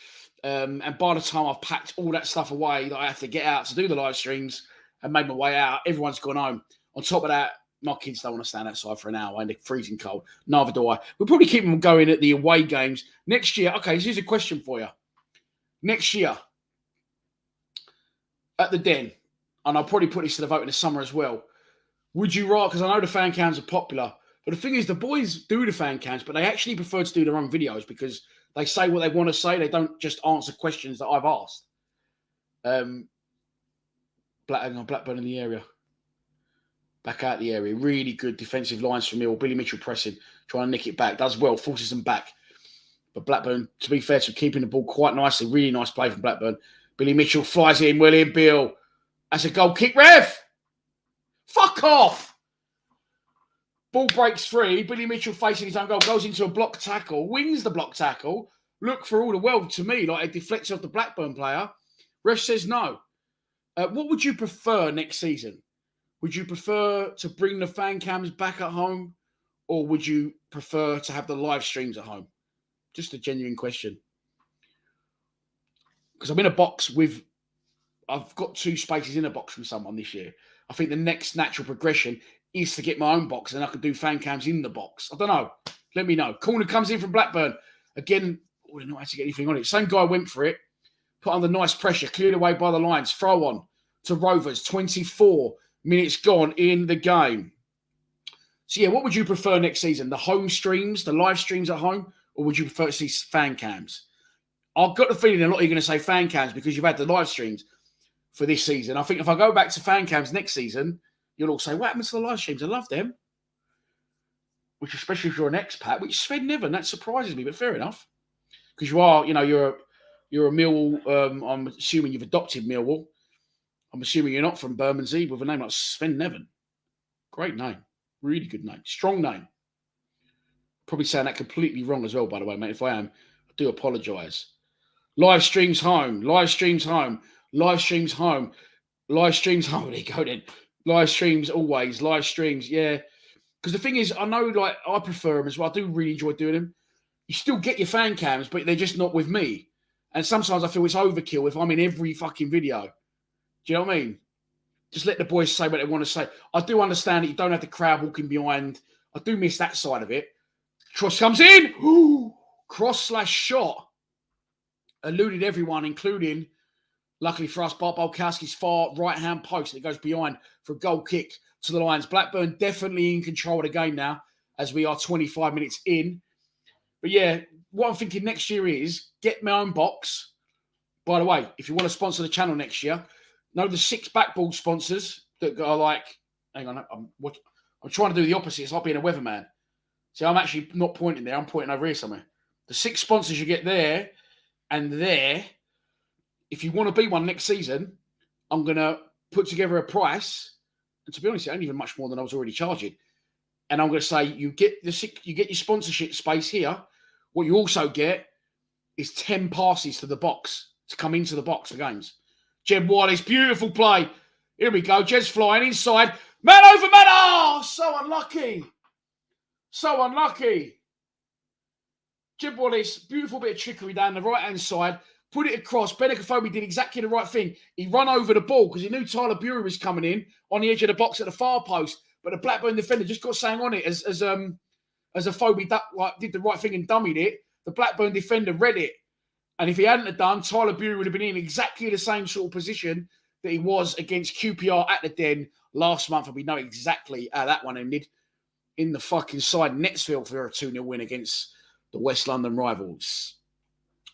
and by the time I've packed all that stuff away that I have to get out to do the live streams and made my way out, everyone's gone home. On top of that, my kids don't want to stand outside for an hour and they're freezing cold. Neither do I. We'll probably keep them going at the away games. Next year, okay, so here's a question for you. Next year, at the Den, and I'll probably put this to the vote in the summer as well, would you rather, because I know the fan cams are popular, but the thing is, the boys do the fan cams, but they actually prefer to do their own videos because they say what they want to say. They don't just answer questions that I've asked. Blackburn in the area. Back out the area. Really good defensive lines from Millwall. Billy Mitchell pressing, trying to nick it back. Does well, forces them back. But Blackburn, to be fair, to keeping the ball quite nicely. Really nice play from Blackburn. Billy Mitchell flies in. Well in, Bill. That's a goal kick, ref. Fuck off. Ball breaks free. Billy Mitchell facing his own goal. Goes into a block tackle. Wins the block tackle. look for all the world to me like it deflects off the Blackburn player. Ref says no. What would you prefer next season? Would you prefer to bring the fan cams back at home, or would you prefer to have the live streams at home? Just a genuine question. Because I'm in a box I've got 2 spaces in a box from someone this year. I think the next natural progression is to get my own box and I can do fan cams in the box. I don't know. Let me know. Corner comes in from Blackburn. Again, I don't know how to get anything on it. Same guy went for it. Put under nice pressure. Cleared away by the Lions. Throw on to Rovers. 24 minutes gone in the game. So, yeah, what would you prefer next season? The home streams, the live streams at home, or would you prefer to see fan cams? I've got the feeling a lot of you are going to say fan cams because you've had the live streams for this season. I think if I go back to fan cams next season, you'll all say, what happened to the live streams? I love them. Which, especially if you're an expat, which Sven never, and that surprises me, but fair enough. Because you are, you're a Millwall, I'm assuming you've adopted Millwall. I'm assuming you're not from Bermondsey with a name like Sven Nevin. Great name. Really good name. Strong name. Probably saying that completely wrong as well, by the way, mate. If I am, I do apologise. Live streams home. Live streams home. Live streams home. Live streams home. There you go then. Live streams always. Live streams, yeah. Because the thing is, I know, like, I prefer them as well. I do really enjoy doing them. You still get your fan cams, but they're just not with me. And sometimes I feel it's overkill if I'm in every fucking video. Do you know what I mean? Just let the boys say what they want to say. I do understand that you don't have the crowd walking behind. I do miss that side of it. Cross comes in. Ooh, cross/shot. Eluded everyone, including, luckily for us, Bart Bolkowski's far right-hand post. And it goes behind for a goal kick to the Lions. Blackburn definitely in control of the game now as we are 25 minutes in. But yeah, what I'm thinking next year is get my own box. By the way, if you want to sponsor the channel next year, know the 6 backball sponsors that are like, hang on, I'm trying to do the opposite. It's like being a weatherman. See, I'm actually not pointing there. I'm pointing over here somewhere. The 6 sponsors you get there and there, if you want to be one next season, I'm going to put together a price. And to be honest, it ain't even much more than I was already charging. And I'm going to say, you get your sponsorship space here. What you also get is 10 passes to the box, to come into the box for games. Jed Wallace, beautiful play. Here we go. Jed's flying inside. Man over man. Oh, so unlucky. So unlucky. Jed Wallace, beautiful bit of trickery down the right-hand side. Put it across. Benekofobi did exactly the right thing. He ran over the ball because he knew Tyler Bury was coming in on the edge of the box at the far post. But the Blackburn defender just got something on it as a Phobie did the right thing and dummied it. The Blackburn defender read it. And if he hadn't have done, Tyler Bury would have been in exactly the same sort of position that he was against QPR at the Den last month. And we know exactly how that one ended in the fucking side Netsfield for a 2-0 win against the West London rivals.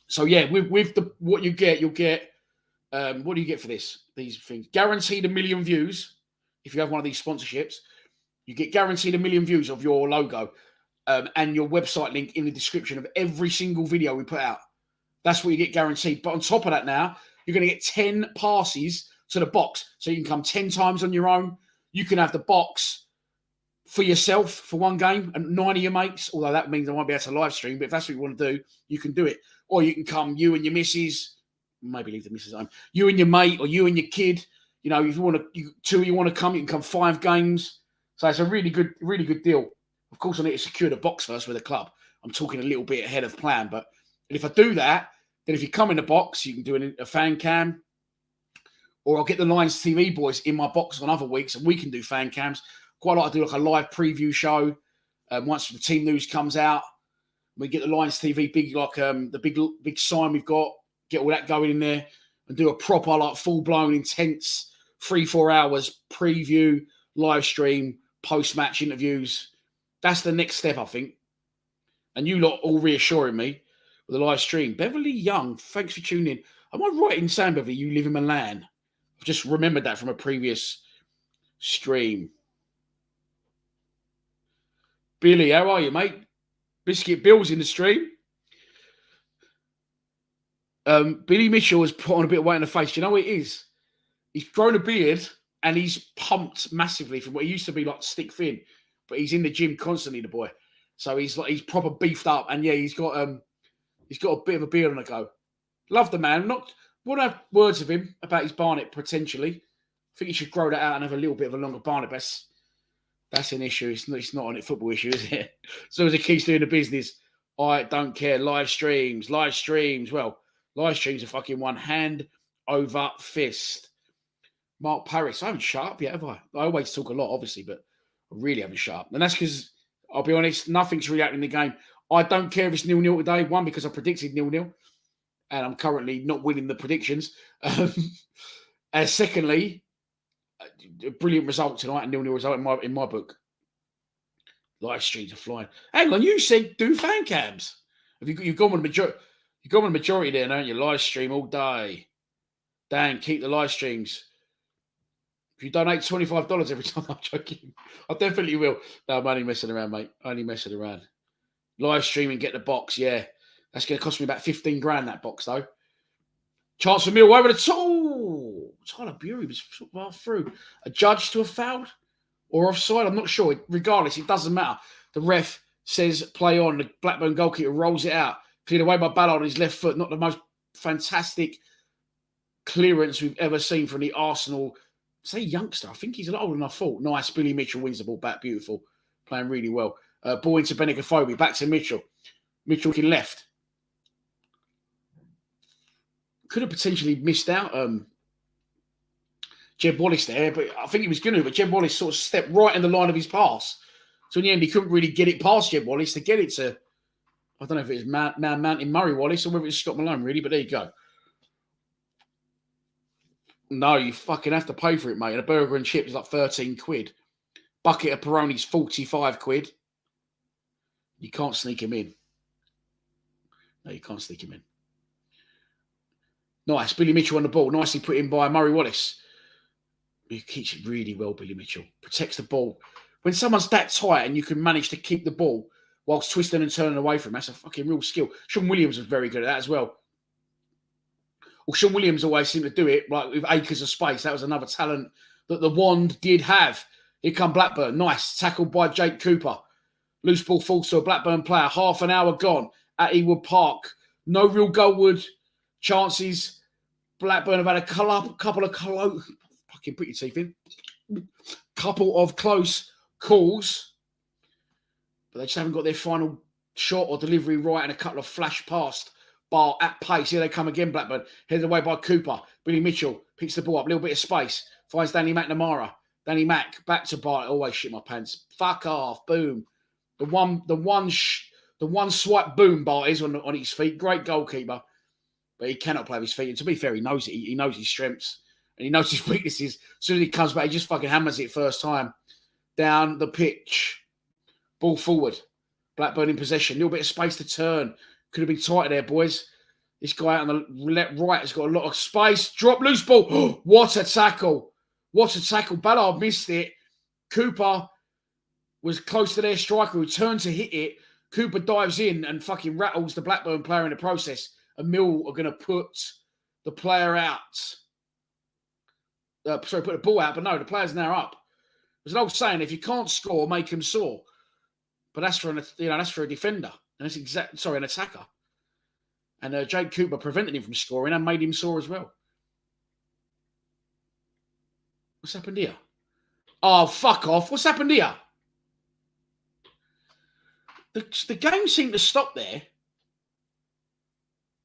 So, yeah, with what you get, you'll get, what do you get for this? These things. Guaranteed 1 million views. If you have one of these sponsorships, you get guaranteed 1 million views of your logo and your website link in the description of every single video we put out. That's what you get guaranteed. But on top of that now, you're going to get 10 passes to the box. So you can come 10 times on your own. You can have the box for yourself for one game and 9 of your mates, although that means I won't be able to live stream. But if that's what you want to do, you can do it. Or you can come, you and your missus, maybe leave the missus home, you and your mate or you and your kid. You know, if you want to, you want to come, you can come 5 games. So it's a really good deal. Of course, I need to secure the box first with the club. I'm talking a little bit ahead of plan, but if I do that, then if you come in the box, you can do a fan cam, or I'll get the Lions TV boys in my box on other weeks, and we can do fan cams. Quite like to do like a live preview show once the team news comes out. We get the Lions TV big, like the big sign we've got, get all that going in there, and do a proper, like, full-blown, intense 3-4 hours preview, live stream, post-match interviews. That's the next step, I think. And you lot all reassuring me with the live stream. Beverly Young, thanks for tuning in. Am I right in saying, Beverly, you live in Milan? I've just remembered that from a previous stream. Billy, how are you, mate? Biscuit Bill's in the stream. Billy Mitchell has put on a bit of weight in the face. Do you know what it is? He's grown a beard and he's pumped massively from what he used to be like stick thin. But he's in the gym constantly, the boy. So he's proper beefed up. And yeah, he's got He's got a bit of a beard on the go. Love the man. Not want to have words of him about his barnet potentially. I think he should grow that out and have a little bit of a longer barnet. That's an issue. It's not a football issue, is it? So as he keeps doing the business, I don't care. Live streams. Well, live streams are fucking one hand over fist. Mark Parris. I haven't shut up yet, have I? I always talk a lot, obviously, but I really haven't shut up. And that's because, I'll be honest, nothing's really happening in the game. I don't care if it's 0-0 today. One, because I predicted 0-0. And I'm currently not winning the predictions. Secondly, a brilliant result tonight, a 0-0 result in my book. Live streams are flying. Hang on, you said do fan cams. You've gone with the majority? You've gone with the majority there, haven't you? Live stream all day. Dan, keep the live streams. If you donate $25 every time, I'm joking. I definitely will. No, I'm only messing around, mate. Only messing around. Live stream and get the box, yeah. That's going to cost me about 15 grand, that box, though. Chance for Millwall over the top. Tyler Bury was far through. A judge to have fouled or offside? I'm not sure. Regardless, it doesn't matter. The ref says play on. The Blackburn goalkeeper rolls it out. Cleared away by Ballard on his left foot. Not the most fantastic clearance we've ever seen from the Arsenal, say youngster. I think he's a lot older than I thought. Nice. Billy Mitchell wins the ball back. Beautiful. Playing really well. Ball into Benicophobe. Back to Mitchell. Mitchell looking left. Could have potentially missed out Jeb Wallace there, but I think he was going to. But Jeb Wallace sort of stepped right in the line of his pass. So in the end, he couldn't really get it past Jeb Wallace to get it to, I don't know if it was Mountain Murray Wallace or whether it's Scott Malone, really, but there you go. No, you fucking have to pay for it, mate. And a burger and chips is like 13 quid. Bucket of Peroni's 45 quid. You can't sneak him in. No, you can't sneak him in. Nice. Billy Mitchell on the ball. Nicely put in by Murray Wallace. He keeps it really well, Billy Mitchell. Protects the ball. When someone's that tight and you can manage to keep the ball whilst twisting and turning away from him, that's a fucking real skill. Sean Williams was very good at that as well. Well, Sean Williams always seemed to do it like with acres of space. That was another talent that the Wand did have. Here come Blackburn. Nice. Tackled by Jake Cooper. Loose ball falls to a Blackburn player. Half an hour gone at Ewood Park. No real goalward chances. Blackburn have had a couple of fucking put your teeth in. Couple of close calls. But they just haven't got their final shot or delivery right, and a couple of flash past Bar at pace. Here they come again, Blackburn. Headed away by Cooper. Billy Mitchell picks the ball up. A little bit of space. Finds Danny McNamara. Danny Mac back to Bar. Always shit my pants. Fuck off. Boom. The one swipe boom Bar is on his feet. Great goalkeeper. But he cannot play with his feet. And to be fair, he knows it. He knows his strengths. And he knows his weaknesses. As soon as he comes back, he just fucking hammers it first time. Down the pitch. Ball forward. Blackburn in possession. A little bit of space to turn. Could have been tighter there, boys. This guy out on the right has got a lot of space. Drop loose ball. What a tackle. What a tackle. Ballard missed it. Cooper was close to their striker who turned to hit it. Cooper dives in and fucking rattles the Blackburn player in the process. And Mill are going to put the player out. Put the ball out, but no, the player's now up. There's an old saying: if you can't score, make him sore. But that's for a defender, and that's an attacker. And Jake Cooper prevented him from scoring and made him sore as well. What's happened here? Oh, fuck off! What's happened here? The game seemed to stop there.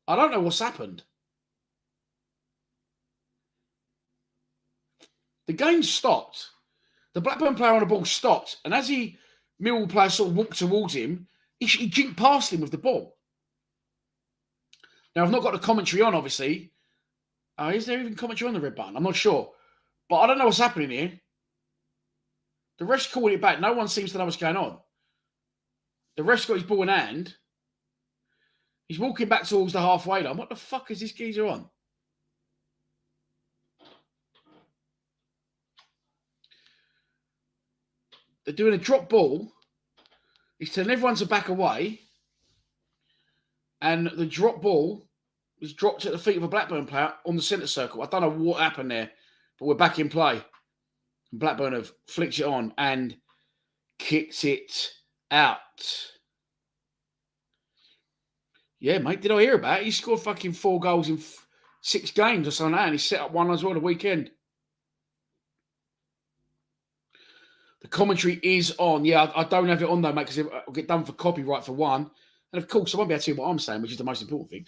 I don't know what's happened. The game stopped. The Blackburn player on the ball stopped. And as Millwall player sort of walked towards him, he jinked past him with the ball. Now, I've not got the commentary on, obviously. Is there even commentary on the red button? I'm not sure. But I don't know what's happening here. The ref's calling it back. No one seems to know what's going on. The ref's got his ball in hand. He's walking back towards the halfway line. What the fuck is this geezer on? They're doing a drop ball. He's telling everyone to back away. And the drop ball was dropped at the feet of a Blackburn player on the centre circle. I don't know what happened there, but we're back in play. Blackburn have flicked it on and kicked it out. Yeah, mate. Did I hear about it? He scored fucking 4 goals in 6 games or something like that, and he set up one as well the weekend. The commentary is on. Yeah, I don't have it on though, mate, because I'll get done for copyright for one. And of course, I won't be able to hear what I'm saying, which is the most important thing.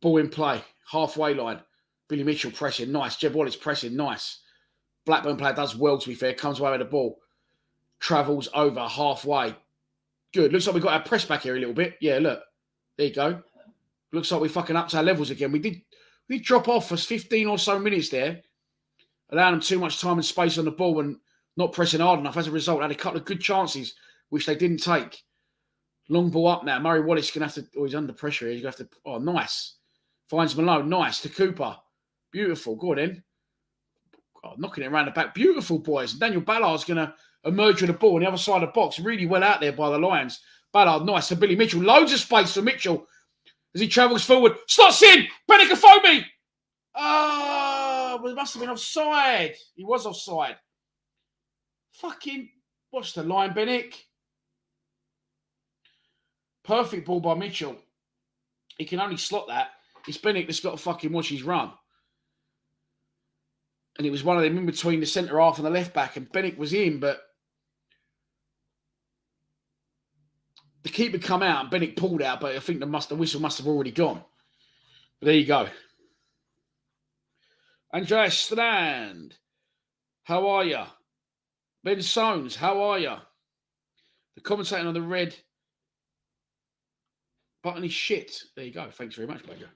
Ball in play, halfway line. Billy Mitchell pressing, nice. Jeb Wallace pressing, nice. Blackburn player does well, to be fair. Comes away with the ball. Travels over halfway. Good. Looks like we've got our press back here a little bit. Yeah, look. There you go. Looks like we fucking upped our levels again. We did drop off for 15 or so minutes there, allowing them too much time and space on the ball and not pressing hard enough. As a result, had a couple of good chances, which they didn't take. Long ball up now. Murray Wallace going to have to... Oh, he's under pressure here. He's going to have to... Oh, nice. Finds Malone. Nice. To Cooper. Beautiful. Go on, then. Oh, knocking it around the back. Beautiful, boys. And Daniel Ballard's going to emerge with the ball on the other side of the box. Really well out there by the Lions. Ballard, nice. To Billy Mitchell. Loads of space for Mitchell as he travels forward. Slots in. Benicofome. Oh, it must have been offside. He was offside. Fucking... What's the line, Benick? Perfect ball by Mitchell. He can only slot that. It's Benick that's got to fucking watch his run. And it was one of them in between the centre half and the left back, and Benick was in, but the keeper come out and Benick pulled out, but I think the whistle must have already gone. But there you go. Andreas Strand, how are you? Ben Soames, how are you? The commentator on the red button is shit. There you go. Thanks very much, Badger.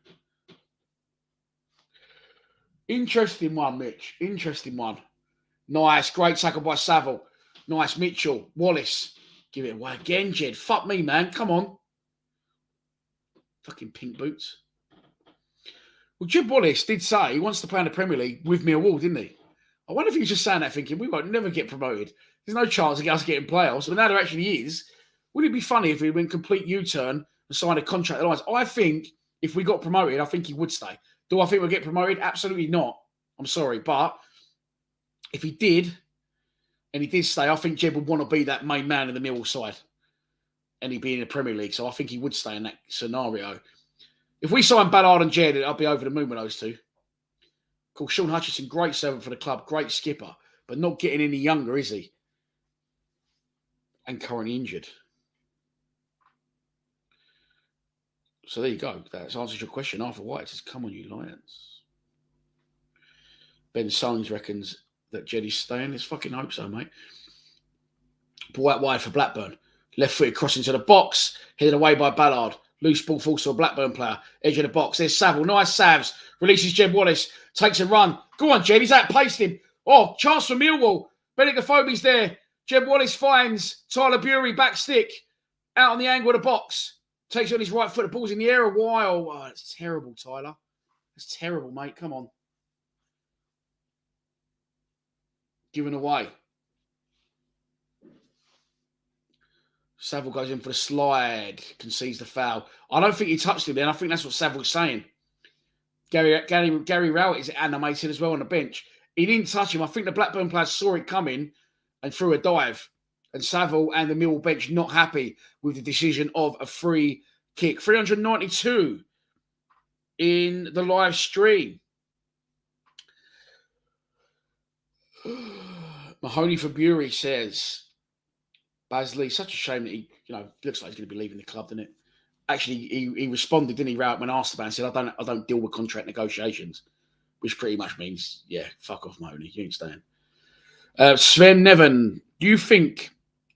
Interesting one, Mitch. Interesting one. Nice. Great tackle by Saville. Nice. Mitchell. Wallace. Give it away again, Jed. Fuck me, man. Come on. Fucking pink boots. Well, Jed Wallace did say he wants to play in the Premier League with Millwall, didn't he? I wonder if he was just saying that thinking, we won't never get promoted. There's no chance of us getting playoffs. But now there actually is. Wouldn't it be funny if he went complete U-turn and signed a contract at Lions? I think if we got promoted, I think he would stay. Do I think we'll get promoted? Absolutely not. I'm sorry. But if he did, and he did stay, I think Jed would want to be that main man in the Millwall side. And he'd be in the Premier League. So I think he would stay in that scenario. If we sign Ballard and Jed, I'll be over the moon with those two. Of course, Sean Hutchinson, great servant for the club, great skipper, but not getting any younger, is he? And currently injured. So there you go. That answers your question. Arthur White says, come on, you Lions. Ben Soames reckons that Jeddy's staying. Let's fucking hope so, mate. Ball out wide for Blackburn. Left footed cross into the box. Headed away by Ballard. Loose ball falls to a Blackburn player. Edge of the box. There's Saville. Nice Savs. Releases Jed Wallace. Takes a run. Go on, Jed. He's outpaced him. Oh, chance for Millwall. Benicofobie's there. Jed Wallace finds Tyler Bury back stick. Out on the angle of the box. Takes on his right foot. The ball's in the air a while. Oh, it's terrible, Tyler. It's terrible, mate. Come on. Given away. Saville goes in for the slide. Concedes the foul. I don't think he touched him then. I think that's what Saville's saying. Gary Rowett is animated as well on the bench. He didn't touch him. I think the Blackburn players saw it coming and threw a dive. And Saville and the Millwall bench not happy with the decision of a free kick. 392 in the live stream. Mahoney for Bury says, Basley, such a shame that he, looks like he's going to be leaving the club, doesn't it? Actually, he responded, didn't he, Rowett, when asked about it, and said, I don't deal with contract negotiations, which pretty much means, yeah, fuck off, Mahoney, you ain't staying. Sven Nevin, do you think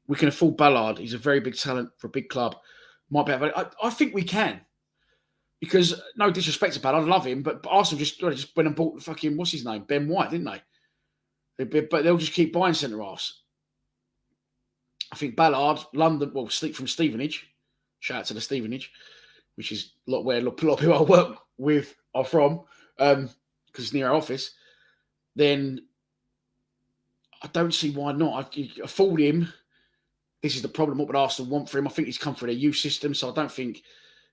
we can afford Ballard? He's a very big talent for a big club. Might be. I think we can. Because, no disrespect to Ballard, I love him, but Arsenal just went and bought fucking, what's his name? Ben White, didn't they? But they'll just keep buying centre-halves. I think Ballard, London, from Stevenage. Shout out to the Stevenage, which is a lot where a lot of people I work with are from, because it's near our office. Then I don't see why not. I afford him. This is the problem. What would Arsenal want for him? I think he's come through their youth system, so I don't think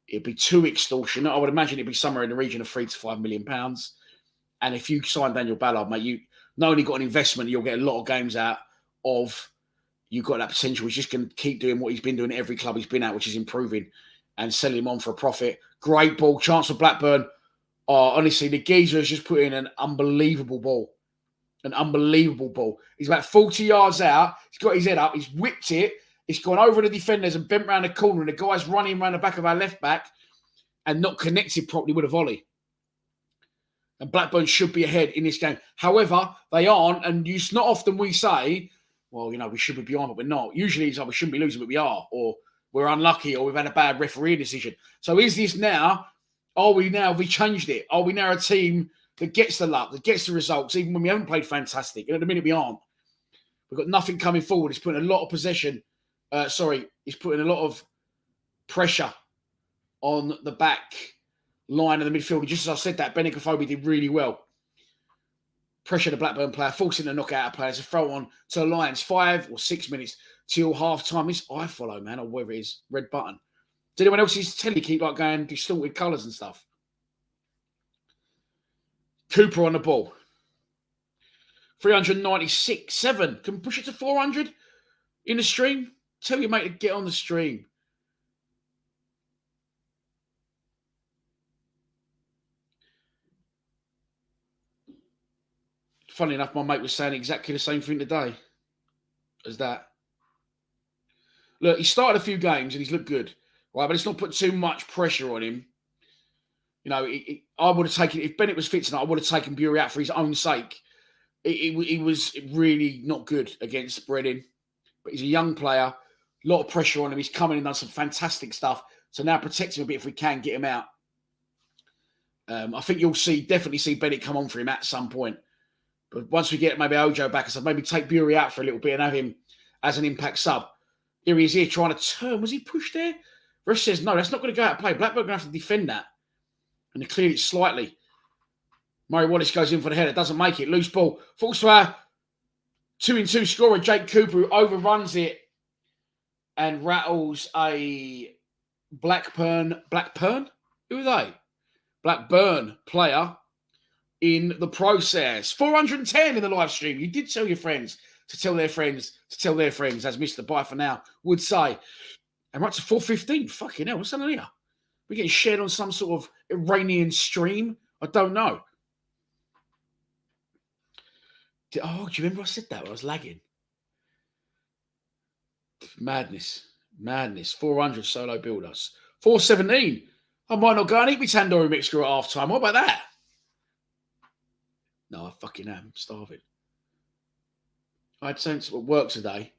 it'd be too extortionate. I would imagine it'd be somewhere in the region of £3 to £5 million. And if you sign Daniel Ballard, mate, you not only got an investment, you'll get a lot of games out of. You've got that potential. He's just going to keep doing what he's been doing at every club he's been at, which is improving and selling him on for a profit. Great ball. Chance for Blackburn. Oh, honestly, the geezer has just put in an unbelievable ball. An unbelievable ball. He's about 40 yards out. He's got his head up. He's whipped it. It's gone over the defenders and bent round the corner. And the guy's running around the back of our left back and not connected properly with a volley. And Blackburn should be ahead in this game. However, they aren't. And it's not often we say, well, you know, we should be behind, but we're not. Usually it's like we shouldn't be losing, but we are. Or we're unlucky, or we've had a bad referee decision. So is this now, have we changed it? Are we now a team that gets the luck, that gets the results, even when we haven't played fantastic? And at the minute we aren't. We've got nothing coming forward. It's putting a lot of possession. It's putting a lot of pressure on the back line of the midfield. And just as I said that, Benicophobe did really well. Pressure the Blackburn player, forcing the knockout players to throw on to the Lions. 5 or 6 minutes till half time. This I follow, man, or whatever it is, red button. Does anyone else's telly keep like going distorted colours and stuff? Cooper on the ball. 396, 7. Can we push it to 400 in the stream? Tell your mate to get on the stream. Funny enough, my mate was saying exactly the same thing today as that. Look, he started a few games and he's looked good, right? But it's not put too much pressure on him. You know, I would have taken, if Bennett was fit tonight, I would have taken Bury out for his own sake. He was really not good against Reading, but he's a young player, a lot of pressure on him. He's come in and done some fantastic stuff. So now protect him a bit if we can get him out. I think you'll definitely see Bennett come on for him at some point. But once we get maybe Ojo back, I said maybe take Bury out for a little bit and have him as an impact sub. Here he is here trying to turn. Was he pushed there? Ref says, no, that's not going to go out of play. Blackburn are going to have to defend that. And they cleared it slightly. Murray Wallace goes in for the header. Doesn't make it. Loose ball. Falls to our 2-2 scorer, Jake Cooper, who overruns it and rattles a Blackburn? Who are they? Blackburn player in the process. 410 in the live stream. You did tell your friends to tell their friends to tell their friends, as Mr. Bye for Now would say. And we're up to 415. Fucking hell, what's that here? We're getting shared on some sort of Iranian stream? I don't know. Oh, do you remember I said that when I was lagging? Madness. 400 solo builders. 417. I might not go and eat my tandoori mixture at half time. What about that? No, I fucking am. I'm starving. I had something at work today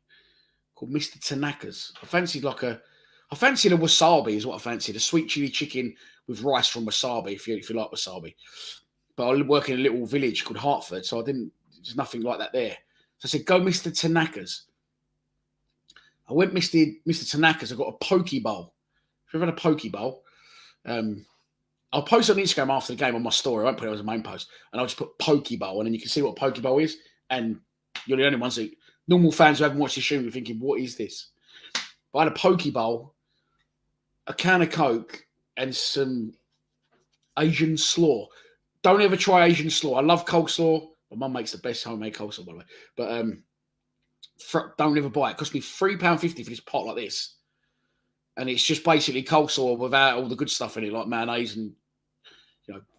called Mr. Tanaka's. I fancied a wasabi is what I fancied. A sweet chili chicken with rice from wasabi, if you like wasabi. But I work in a little village called Hertford, so there's nothing like that there. So I said, go Mr. Tanaka's. I went Mr. Tanaka's. I got a poke bowl. If you've had a poke bowl, I'll post on Instagram after the game on my story. I won't put it as a main post. And I'll just put poke bowl, and then you can see what poke bowl is. And you're the only ones that, normal fans who haven't watched the stream, are thinking, what is this? But I had a poke bowl, a can of Coke, and some Asian slaw. Don't ever try Asian slaw. I love coleslaw. My mum makes the best homemade coleslaw, by the way. But don't ever buy it. It cost me £3.50 for this pot like this. And it's just basically coleslaw without all the good stuff in it, like mayonnaise and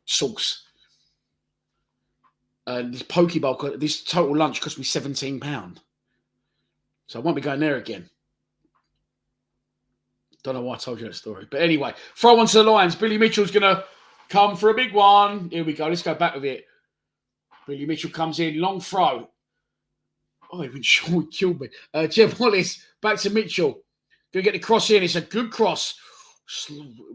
sauce. And this poke bowl, this total lunch cost me £17. So I won't be going there again. Don't know why I told you that story. But anyway, throw one to the Lions. Billy Mitchell's going to come for a big one. Here we go. Let's go back with it. Billy Mitchell comes in. Long throw. Oh, even Sean killed me. Jeb Wallace back to Mitchell. Going to get the cross in. It's a good cross.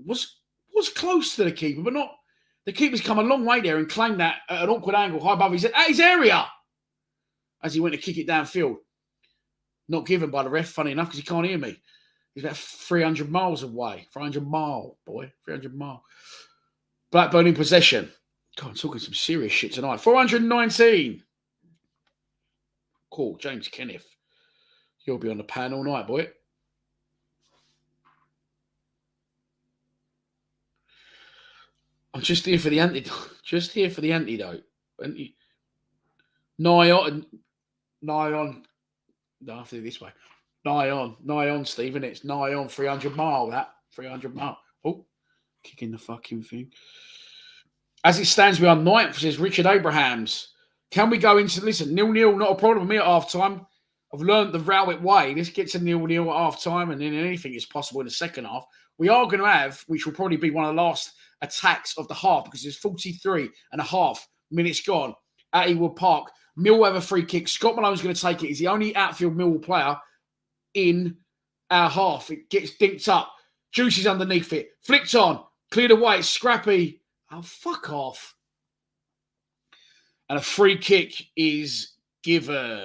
Was close to the keeper, but not. The keeper's come a long way there and claimed that at an awkward angle high above his area as he went to kick it downfield. Not given by the ref, funny enough, because he can't hear me. He's about 300 miles away. 300 mile, boy. 300 mile. Blackburn in possession. God, I'm talking some serious shit tonight. 419. Cool. James Kenneth. You'll be on the pan all night, boy. I'm just here for the antidote. Nigh on. No, I have to do this way. Nigh on, Stephen. It's nigh on 300 mile, that. 300 mark. Oh, kicking the fucking thing. As it stands, we are ninth, says Richard Abrahams. Can we go into, listen, 0-0, not a problem with me at half time. I've learned the Rowett way. Let's get to 0-0 at half time, and then anything is possible in the second half. We are going to have, which will probably be one of the last attacks of the half, because there's 43 and a half minutes gone at Ewood Park. Millwall have a free kick. Scott Malone's going to take it. He's the only outfield Millwall player in our half. It gets dinked up. Juicy's underneath it. Flicked on. Cleared away. It's scrappy. Oh, fuck off. And a free kick is given.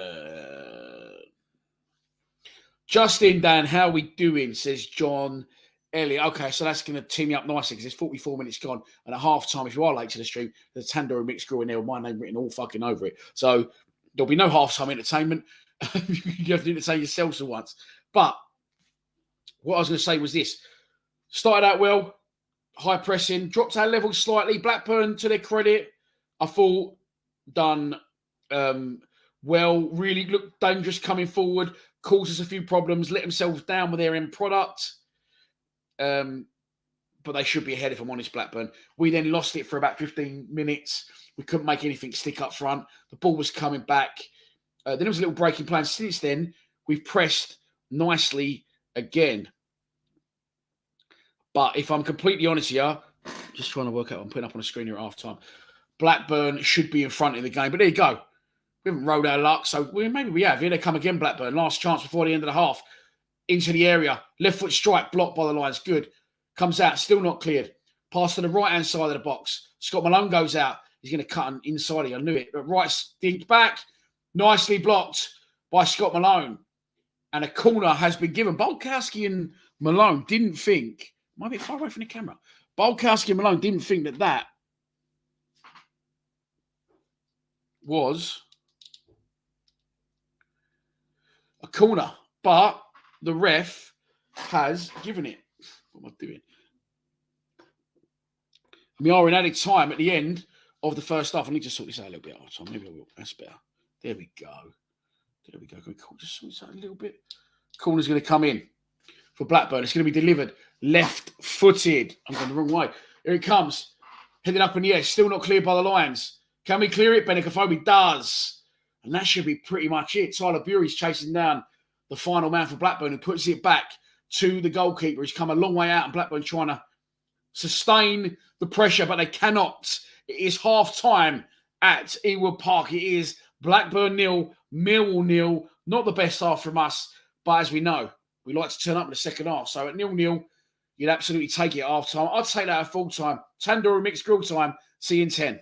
Justin, Dan, how we doing? Says John Elliott. Okay, so that's going to team me up nicely because it's 44 minutes gone. And at half time, if you are late to the stream, the Tandoori mix grill in there with my name written all fucking over it. So there'll be no half time entertainment. You have to entertain yourselves for once. But what I was going to say was this. Started out well, high pressing, dropped our level slightly. Blackburn, to their credit, I thought done well, really looked dangerous coming forward, caused us a few problems, let themselves down with their end product. But they should be ahead, if I'm honest, Blackburn. We then lost it for about 15 minutes. We couldn't make anything stick up front. The ball was coming back. Then there was a little breaking plan. Since then, we've pressed nicely again. But if I'm completely honest here, just trying to work out what I'm putting up on the screen here at half time. Blackburn should be in front in the game. But there you go. We haven't rolled our luck. So maybe we have. Here they come again, Blackburn. Last chance before the end of the half. Into the area. Left foot strike. Blocked by the Lions. Good. Comes out. Still not cleared. Pass to the right-hand side of the box. Scott Malone goes out. He's going to cut an inside. I knew it. But right stinked back. Nicely blocked by Scott Malone. And a corner has been given. Bolkowski and Malone didn't think. Might be far away from the camera. Bolkowski and Malone didn't think that was a corner. But the ref has given it. What am I doing? We are in added time at the end of the first half. I need to sort this out a little bit. Oh, maybe I will. That's better. There we go. There we go. Can we just sort this out a little bit? Corner's going to come in for Blackburn. It's going to be delivered left-footed. I'm going the wrong way. Here it comes. Headed up in the air. Still not cleared by the Lions. Can we clear it? Benikofobi does. And that should be pretty much it. Tyler Bury's chasing down the final man for Blackburn, who puts it back to the goalkeeper. He's come a long way out, and Blackburn trying to sustain the pressure, but they cannot. It is half-time at Ewood Park. It is Blackburn 0, Millwall 0. Not the best half from us, but as we know, we like to turn up in the second half. So at 0-0, you'd absolutely take it at half-time. I'd take that at full-time. Tandoori mixed grill time. See you in 10.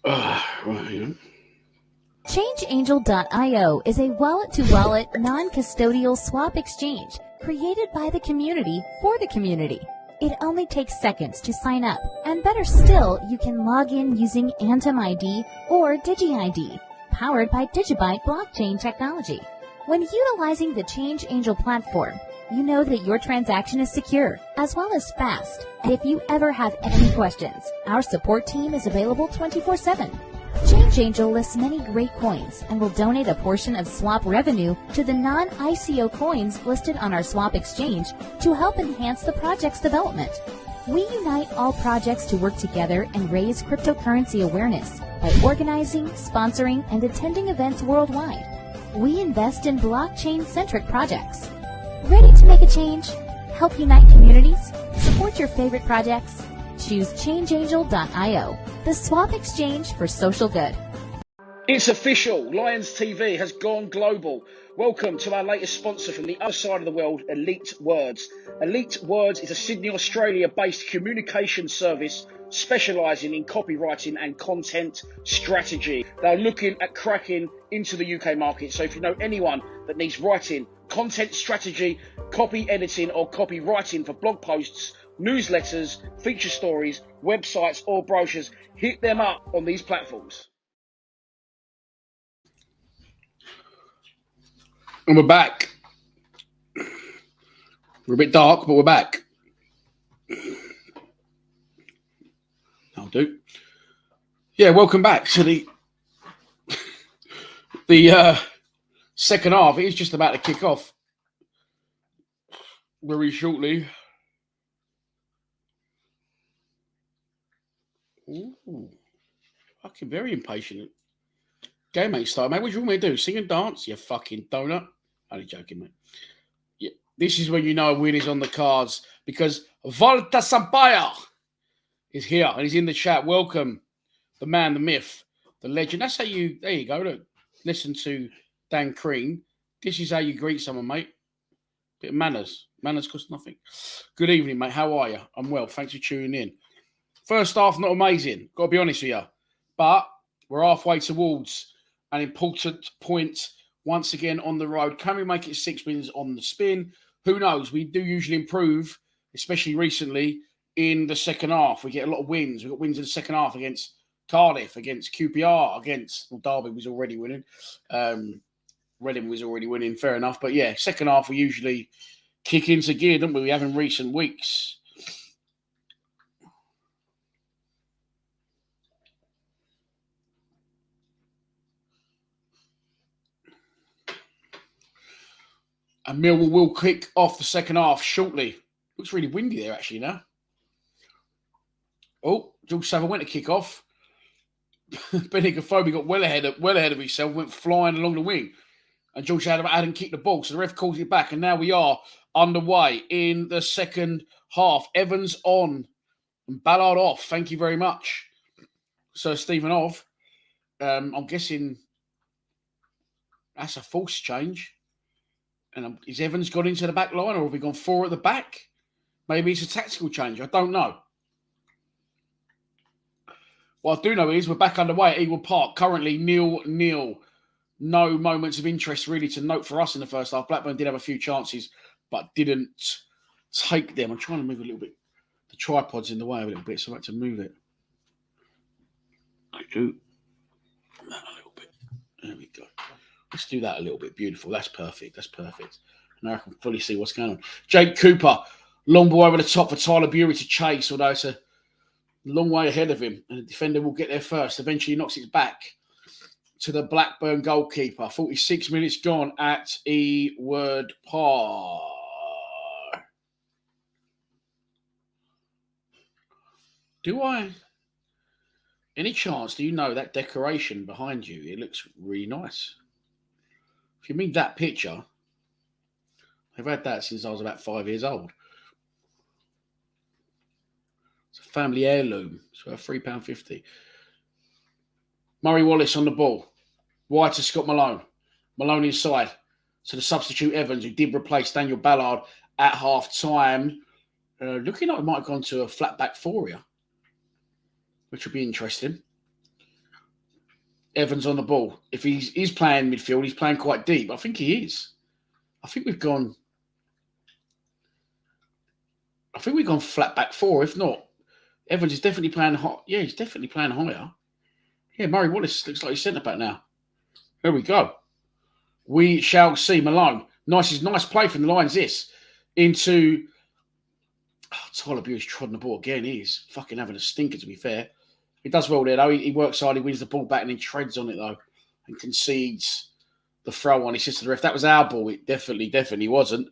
Right, yeah. ChangeAngel.io is a wallet-to-wallet, non-custodial swap exchange created by the community for the community. It only takes seconds to sign up, and better still, you can log in using Atom ID or DigiID, powered by Digibyte blockchain technology. When utilizing the Change Angel platform, you know that your transaction is secure, as well as fast. And if you ever have any questions, our support team is available 24/7. Change Angel lists many great coins and will donate a portion of swap revenue to the non-ICO coins listed on our swap exchange to help enhance the project's development. We unite all projects to work together and raise cryptocurrency awareness by organizing, sponsoring, and attending events worldwide. We invest in blockchain-centric projects. Ready to make a change? Help unite communities? Support your favorite projects? Choose ChangeAngel.io, the swap exchange for social good. It's official. Lions TV has gone global. Welcome to our latest sponsor from the other side of the world, D.WARD. D.WARD is a Sydney, Australia-based communication service specialising in copywriting and content strategy. They're looking at cracking into the UK market. So if you know anyone that needs writing, content strategy, copy editing or copywriting for blog posts, newsletters, feature stories, websites or brochures, hit them up on these platforms. And we're back. We're a bit dark, but we're back. That'll do. Yeah, welcome back to the second half. It is just about to kick off very shortly. Ooh, fucking very impatient. Game ain't started, mate. What do you want me to do? Sing and dance? You fucking donut. Only joking, mate. Yeah, this is when you know a win is on the cards because Volta Sampaio is here and he's in the chat. Welcome, the man, the myth, the legend. That's how you. There you go. Look, listen to Dan Crean. This is how you greet someone, mate. Bit of manners. Manners cost nothing. Good evening, mate. How are you? I'm well. Thanks for tuning in. First half, not amazing. Got to be honest with you, but we're halfway towards an important point once again on the road. Can we make it 6 minutes on the spin? Who knows? We do usually improve, especially recently, in the second half. We get a lot of wins. We got wins in the second half against Cardiff, against QPR, against Derby was already winning. Reading was already winning, fair enough. But yeah, second half we usually kick into gear, don't we? We have in recent weeks. And Millwall will kick off the second half shortly. Looks really windy there, actually, now. Oh, George Saville went to kick off. Benny Gafobi got well ahead of himself, went flying along the wing. And George hadn't kicked the ball, so the ref calls it back. And now we are underway in the second half. Evans on and Ballard off. Thank you very much, Sir Stephen Ov. I'm guessing that's a false change. And is Evans gone into the back line or have we gone 4 at the back? Maybe it's a tactical change. I don't know. What I do know is we're back underway at Eagle Park. Currently 0-0. No moments of interest really to note for us in the first half. Blackburn did have a few chances, but didn't take them. I'm trying to move a little bit. The tripod's in the way a little bit, so I have to move it. I do that a little bit. There we go. Let's do that a little bit. Beautiful. That's perfect. That's perfect. Now I can fully see what's going on. Jake Cooper, long ball over the top for Tyler Bury to chase, although it's a long way ahead of him. And the defender will get there first. Eventually knocks it back to the Blackburn goalkeeper. 46 minutes gone at Eward Park. Any chance, do you know that decoration behind you? It looks really nice. If you mean that picture, I've had that since I was about 5 years old. It's a family heirloom. It's worth £3.50. Murray Wallace on the ball. Wide to Scott Malone. Malone inside. So the substitute Evans, who did replace Daniel Ballard at half-time. Looking like we might have gone to a flat back four here, which would be interesting. Evans on the ball. If he's playing midfield, he's playing quite deep. I think he is. I think we've gone flat back four. If not, Evans is definitely playing hot. Yeah, he's definitely playing higher. Yeah, Murray Wallace looks like he's centre back now. Here we go. We shall see. Malone. Nice play from the Lions. This into Tyler Bury's trodden the ball again. He is fucking having a stinker, to be fair. He does well there, though. He works hard. He wins the ball back and then treads on it, though, and concedes the throw on. He says to the ref, that was our ball. It definitely wasn't.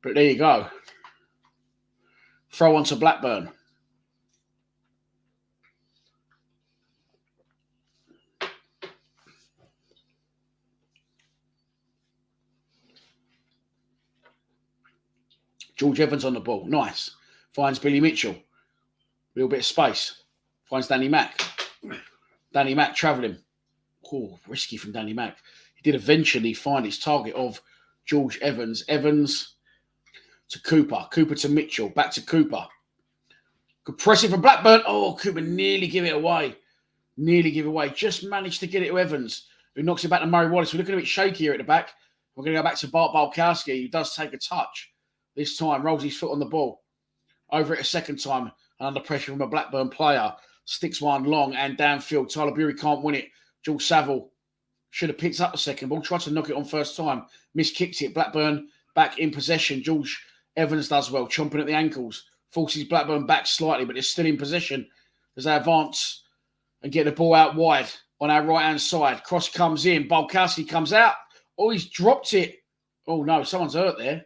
But there you go. Throw on to Blackburn. George Evans on the ball. Nice. Finds Billy Mitchell. Little bit of space. Finds Danny Mack. Danny Mack travelling. Oh, risky from Danny Mack. He did eventually find his target of George Evans. Evans to Cooper. Cooper to Mitchell. Back to Cooper. Good pressing from Blackburn. Oh, Cooper nearly give it away. Just managed to get it to Evans, who knocks it back to Murray Wallace. We're looking a bit shaky here at the back. We're going to go back to Bart Balkowski, who does take a touch. This time, rolls his foot on the ball. Over it a second time, and under pressure from a Blackburn player. Sticks one long and downfield. Tyler Bury can't win it. George Saville should have picked up the second ball. Tried to knock it on first time. Miskicks it. Blackburn back in possession. George Evans does well, chomping at the ankles. Forces Blackburn back slightly, but they're still in possession as they advance and get the ball out wide on our right-hand side. Cross comes in. Balkowski comes out. Oh, he's dropped it. Oh, no, someone's hurt there.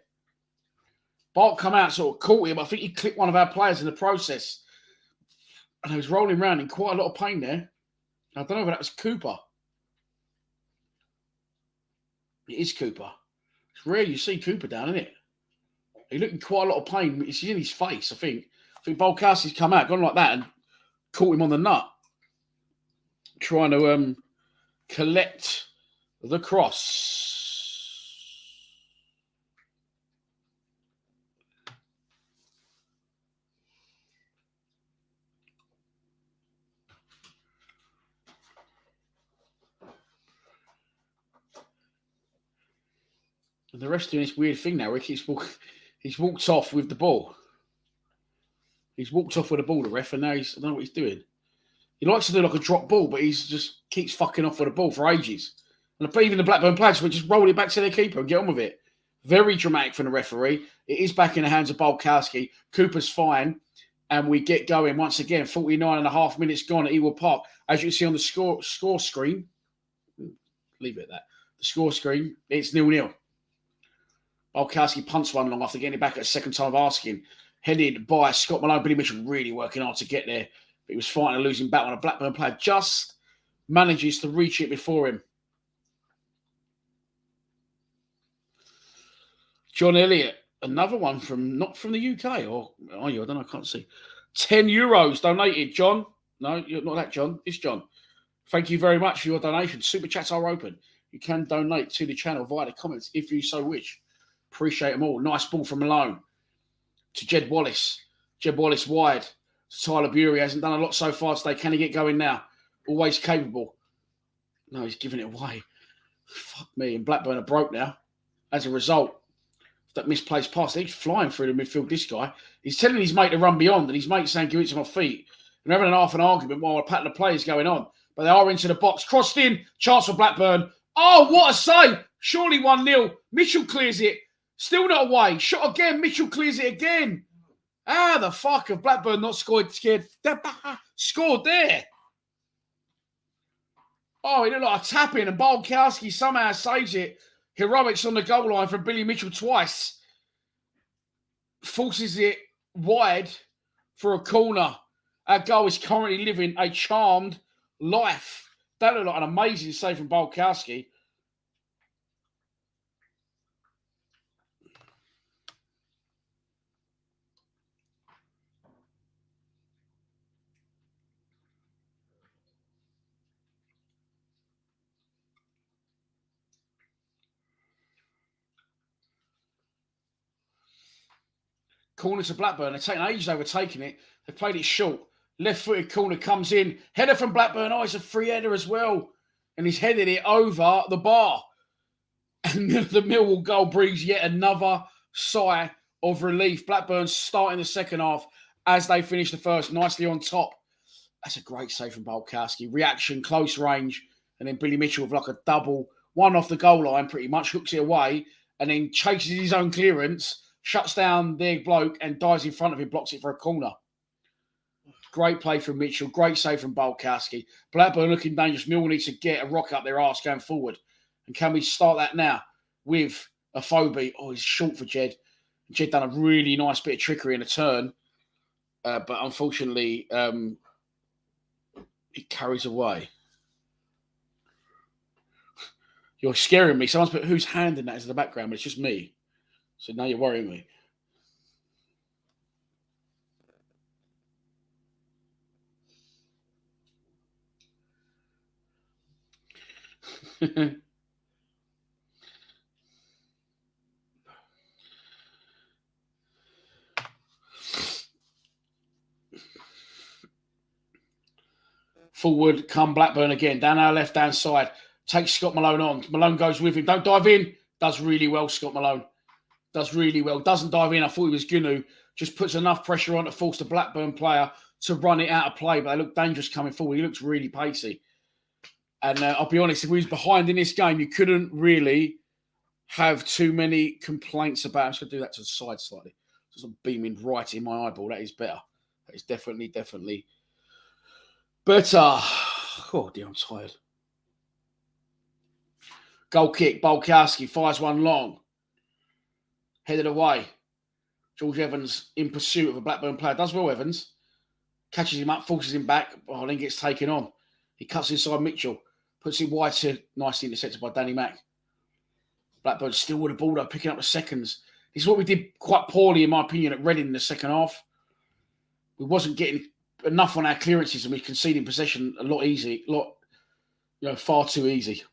Balt come out, sort of caught him. I think he clipped one of our players in the process. And he was rolling around in quite a lot of pain there. I don't know if that was Cooper. It is Cooper. It's rare you see Cooper down, isn't it? He looked in quite a lot of pain. It's in his face, I think. I think Balkowski's come out, gone like that, and caught him on the nut. Trying to collect the cross. And the rest doing this weird thing now where he's walked off with the ball. He's walked off with the ball, the ref, and now I don't know what he's doing. He likes to do like a drop ball, but he's just keeps fucking off with the ball for ages. And even the Blackburn players would just roll it back to their keeper and get on with it. Very dramatic from the referee. It is back in the hands of Balkowski. Cooper's fine. And we get going once again. 49 and a half minutes gone at Ewell Park. As you can see on the score screen. Leave it at that. The score screen, it's 0-0. Balkowski punts one long after getting it back at a second time of asking. Headed by Scott Malone. Billy Mitchell really working hard to get there. But he was fighting a losing battle. And a Blackburn player just manages to reach it before him. John Elliott, another one not from the UK, or are you? I don't know, I can't see. €10 donated, John. No, you're not that, John. It's John. Thank you very much for your donation. Super chats are open. You can donate to the channel via the comments if you so wish. Appreciate them all. Nice ball from Malone to Jed Wallace. Jed Wallace wide to Tyler Bury. Hasn't done a lot so far today. Can he get going now? Always capable. No, he's giving it away. Fuck me. And Blackburn are broke now. As a result, that misplaced pass. He's flying through the midfield, this guy. He's telling his mate to run beyond, and his mate's saying, give it to my feet. And they're having an argument while a pattern of play is going on. But they are into the box. Crossed in. Chance for Blackburn. Oh, what a save. Surely 1-0. Mitchell clears it. Still not away. Shot again. Mitchell clears it again. How the fuck have Blackburn not scored? Scored there. Oh, it looked like a tap-in, and Balkowski somehow saves it. Heroics on the goal line from Billy Mitchell twice. Forces it wide for a corner. Our goal is currently living a charmed life. That looked like an amazing save from Balkowski. Corner to Blackburn. They're taking ages overtaking it. They played it short. Left-footed corner comes in. Header from Blackburn. Oh, it's a free header as well. And he's headed it over the bar. And the Millwall goal brings yet another sigh of relief. Blackburn starting the second half as they finish the first nicely on top. That's a great save from Bulkowski. Reaction, close range. And then Billy Mitchell with like a double. One off the goal line pretty much. Hooks it away. And then chases his own clearance. Shuts down their bloke and dives in front of him. Blocks it for a corner. Great play from Mitchell. Great save from Bulkowski. Blackburn looking dangerous. Millwall needs to get a rock up their arse going forward. And can we start that now with a Phobie? Oh, he's short for Jed. Jed done a really nice bit of trickery in a turn. But unfortunately, he carries away. You're scaring me. Someone's put whose hand in that is in the background, but it's just me. So now you're worrying me. Forward, come Blackburn again. Down our left-hand side. Takes Scott Malone on. Malone goes with him. Don't dive in. Does really well, Scott Malone. Does really well. Doesn't dive in. I thought he was going to. Just puts enough pressure on to force the Blackburn player to run it out of play. But they look dangerous coming forward. He looks really pacey. And I'll be honest, if he was behind in this game, you couldn't really have too many complaints about him. I'm just going to do that to the side slightly. Just beaming right in my eyeball. That is better. That is definitely better. Oh, dear, I'm tired. Goal kick. Bulkowski fires one long. Headed away. George Evans in pursuit of a Blackburn player. Does well, Evans. Catches him up, forces him back. Oh, then gets taken on. He cuts inside Mitchell. Puts it wide to nicely intercepted by Danny Mack. Blackburn still with the ball though, picking up the seconds. This is what we did quite poorly, in my opinion, at Reading in the second half. We wasn't getting enough on our clearances and we conceded possession far too easy.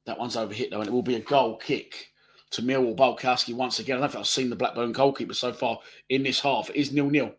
That one's overhit though, and it will be a goal kick to Millwall. Bulkowski once again. I don't know if I've seen the Blackburn goalkeeper so far in this half. It is 0-0.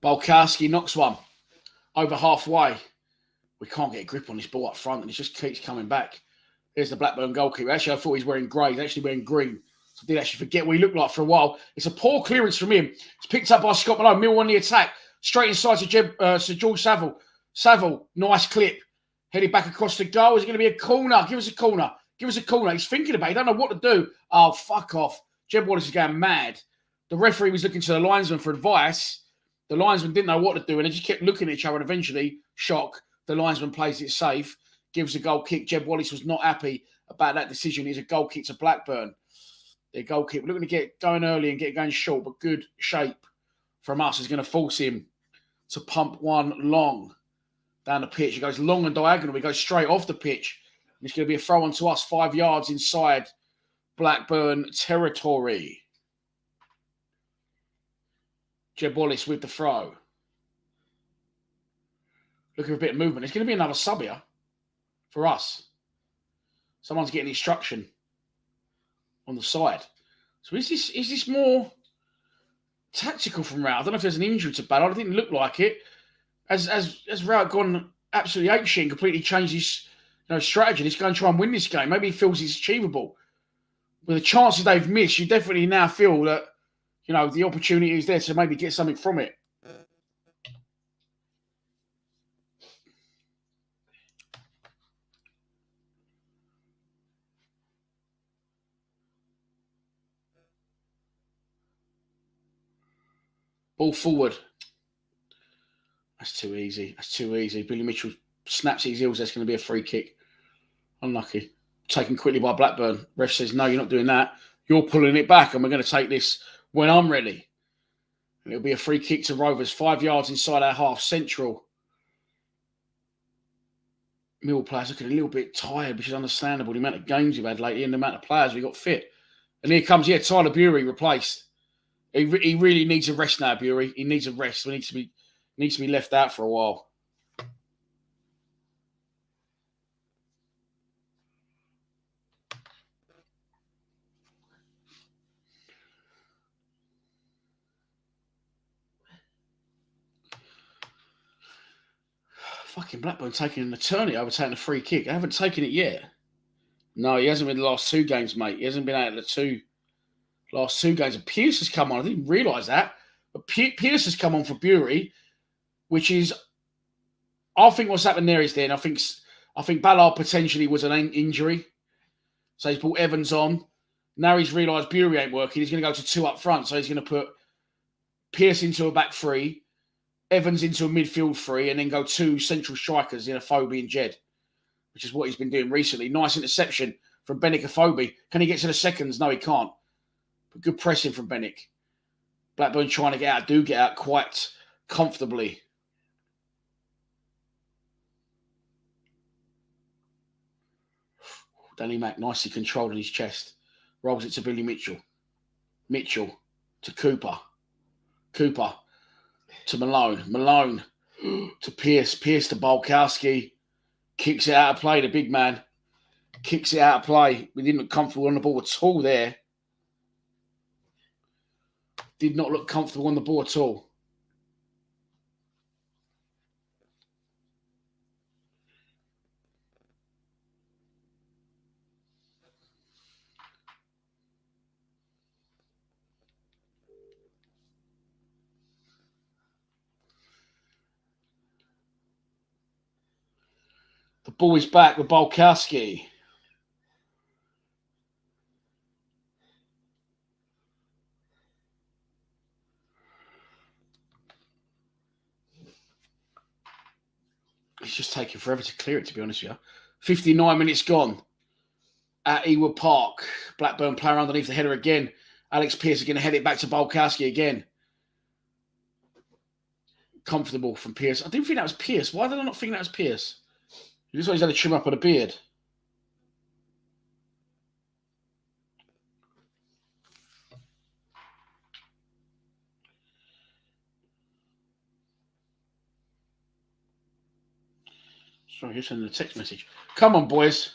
Bulkowski knocks one over halfway. We can't get a grip on this ball up front and it just keeps coming back. Here's the Blackburn goalkeeper. Actually, I thought he's wearing grey. He's actually wearing green. So I did actually forget what he looked like for a while. It's a poor clearance from him. It's picked up by Scott Malone. Millwall on the attack. Straight inside to George Saville. Saville, nice clip. Headed back across the goal. Is it going to be a corner? Give us a corner. Give us a corner. He's thinking about it. He don't know what to do. Oh, fuck off. Jed Wallace is going mad. The referee was looking to the linesman for advice. The linesman didn't know what to do, and they just kept looking at each other, and eventually, shock, the linesman plays it safe, gives a goal kick. Jed Wallace was not happy about that decision. It's a goal kick to Blackburn. Their goalkeeper looking to get going early and get going short, but good shape from us is going to force him to pump one long down the pitch. It goes long and diagonal. It goes straight off the pitch. And it's going to be a throw on to us 5 yards inside Blackburn territory. Jed Wallace with the throw. Looking for a bit of movement. It's going to be another sub here for us. Someone's getting instruction on the side. So is this more tactical from Rout? I don't know if there's an injury to Ballard. I didn't look like it. As Rout gone absolutely apeshit and completely changed his strategy, he's going to try and win this game. Maybe he feels it's achievable. With the chances they've missed, you definitely now feel that the opportunity is there to maybe get something from it. Ball forward. That's too easy. Billy Mitchell snaps his heels. That's going to be a free kick. Unlucky. Taken quickly by Blackburn. Ref says, no, you're not doing that. You're pulling it back and we're going to take this when I'm ready. And it'll be a free kick to Rovers, 5 yards inside our half, central. Millwall players looking a little bit tired, which is understandable. The amount of games we've had lately and the amount of players we got fit. And here comes, Tyler Bury replaced. He really needs a rest now, Bury. He needs a rest. He needs to be left out for a while. Fucking Blackburn taking an eternity over taking a free kick. I haven't taken it yet. No, he hasn't been the last 2 games, mate. He hasn't been out of the last 2 games. And Pierce has come on. I didn't realise that. But Pierce has come on for Bury, which is, I think what's happened there is then, I think Ballard potentially was an injury. So he's brought Evans on. Now he's realised Bury ain't working. He's going to go to 2 up front. So he's going to put Pierce into a back 3, Evans into a midfield 3, and then go 2 central strikers in Afobe and Jed, which is what he's been doing recently. Nice interception from Benik Afobe. Can he get to the seconds? No, he can't. But good pressing from Benik. Blackburn trying to get out quite comfortably. Danny Mack nicely controlled on his chest. Rolls it to Billy Mitchell. Mitchell to Cooper. Cooper to Malone. Malone to Pierce. Pierce to Bulkowski. Kicks it out of play, the big man. Kicks it out of play. We didn't look comfortable on the ball at all there. Did not look comfortable on the ball at all. The ball is back with Bulkowski. It's just taking forever to clear it, to be honest with you. 59 minutes gone at Ewood Park. Blackburn player underneath the header again. Alex Pearce is going to head it back to Bulkowski again. Comfortable from Pearce. I didn't think that was Pearce. Why did I not think that was Pearce? He looks like he's had a trim up on a beard. Sorry, you're sending a text message. Come on, boys.